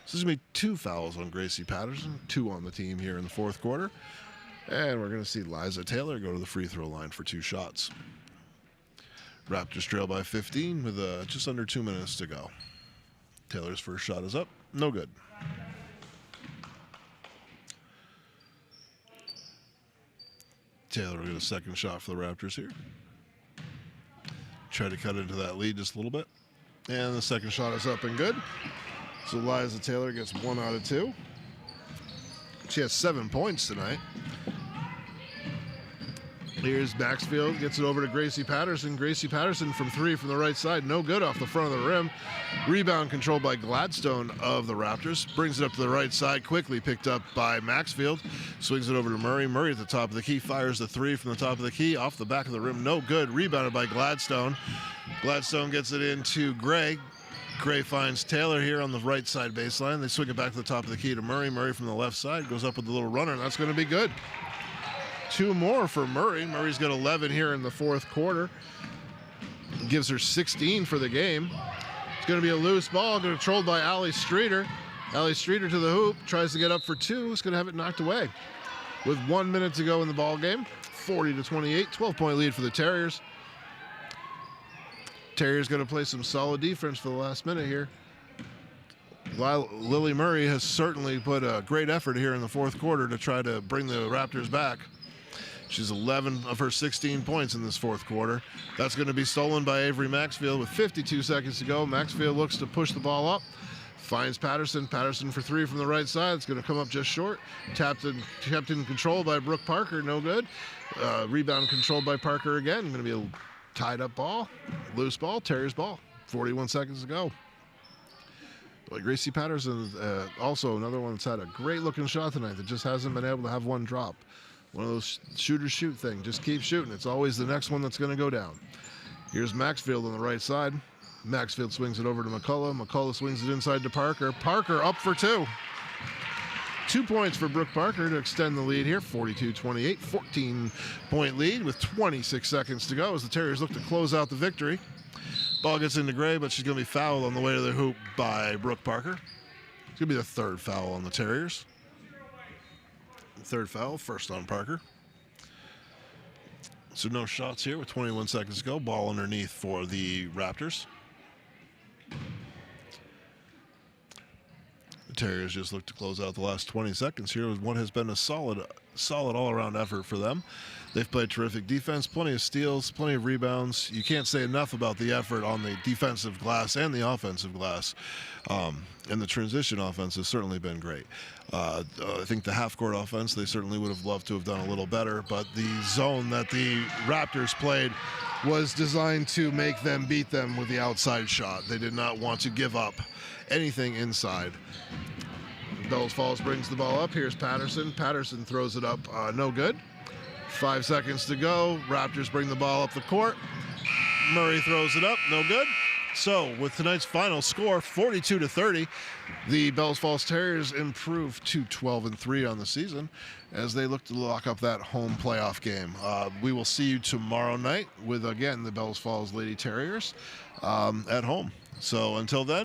So there's going to be 2 fouls on Gracie Patterson, 2 on the team here in the fourth quarter. And we're going to see Liza Taylor go to the free throw line for 2 shots. Raptors trail by 15 with just under 2 minutes to go. Taylor's first shot is up, no good. Taylor will get a second shot for the Raptors here. Try to cut into that lead just a little bit. And the second shot is up and good. So Liza Taylor gets 1 out of 2. She has 7 points tonight. Here's Maxfield, gets it over to Gracie Patterson. Gracie Patterson from 3 from the right side, no good off the front of the rim. Rebound controlled by Gladstone of the Raptors. Brings it up to the right side, quickly picked up by Maxfield. Swings it over to Murray. Murray at the top of the key, fires the 3 from the top of the key, off the back of the rim, no good. Rebounded by Gladstone. Gladstone gets it into Gray. Gray finds Taylor here on the right side baseline. They swing it back to the top of the key to Murray. Murray from the left side goes up with a little runner, and that's going to be good. 2 more for Murray. Murray's got 11 here in the fourth quarter. Gives her 16 for the game. It's going to be a loose ball controlled by Ali Streeter. Ali Streeter to the hoop, tries to get up for 2. It's going to have it knocked away. With 1 minute to go in the ball game, 40-28, 12-point lead for the Terriers. Terriers going to play some solid defense for the last minute here. Lily Murray has certainly put a great effort here in the fourth quarter to try to bring the Raptors back. She's 11 of her 16 points in this fourth quarter. That's going to be stolen by Avery Maxfield with 52 seconds to go. Maxfield looks to push the ball up. Finds Patterson. Patterson for 3 from the right side. It's going to come up just short. Kept in control by Brooke Parker. No good. Rebound controlled by Parker again. Going to be a tied up ball. Loose ball. Terriers ball. 41 seconds to go. But Gracie Patterson, also another one that's had a great looking shot tonight that just hasn't been able to have one drop. One of those shoot thing. Just keep shooting. It's always the next one that's going to go down. Here's Maxfield on the right side. Maxfield swings it over to McCullough. McCullough swings it inside to Parker. Parker up for 2. 2 points for Brooke Parker to extend the lead here. 42-28, 14-point lead with 26 seconds to go as the Terriers look to close out the victory. Ball gets into Gray, but she's going to be fouled on the way to the hoop by Brooke Parker. It's going to be the 3rd foul on the Terriers. 3rd foul, first on Parker. So no shots here with 21 seconds to go. Ball underneath for the Raptors. The Terriers just look to close out the last 20 seconds here with what has been a solid all-around effort for them. They've played terrific defense, plenty of steals, plenty of rebounds. You can't say enough about the effort on the defensive glass and the offensive glass. And the transition offense has certainly been great. I think the half-court offense, they certainly would have loved to have done a little better, but the zone that the Raptors played was designed to make them beat them with the outside shot. They did not want to give up anything inside. Bellows Falls brings the ball up. Here's Patterson. Patterson throws it up. No good. 5 seconds to go. Raptors bring the ball up the court. Murray throws it up. No good. So with tonight's final score, 42-30, the Bellows Falls Terriers improve to 12-3 on the season as they look to lock up that home playoff game. We will see you tomorrow night with, again, the Bellows Falls Lady Terriers at home. So until then,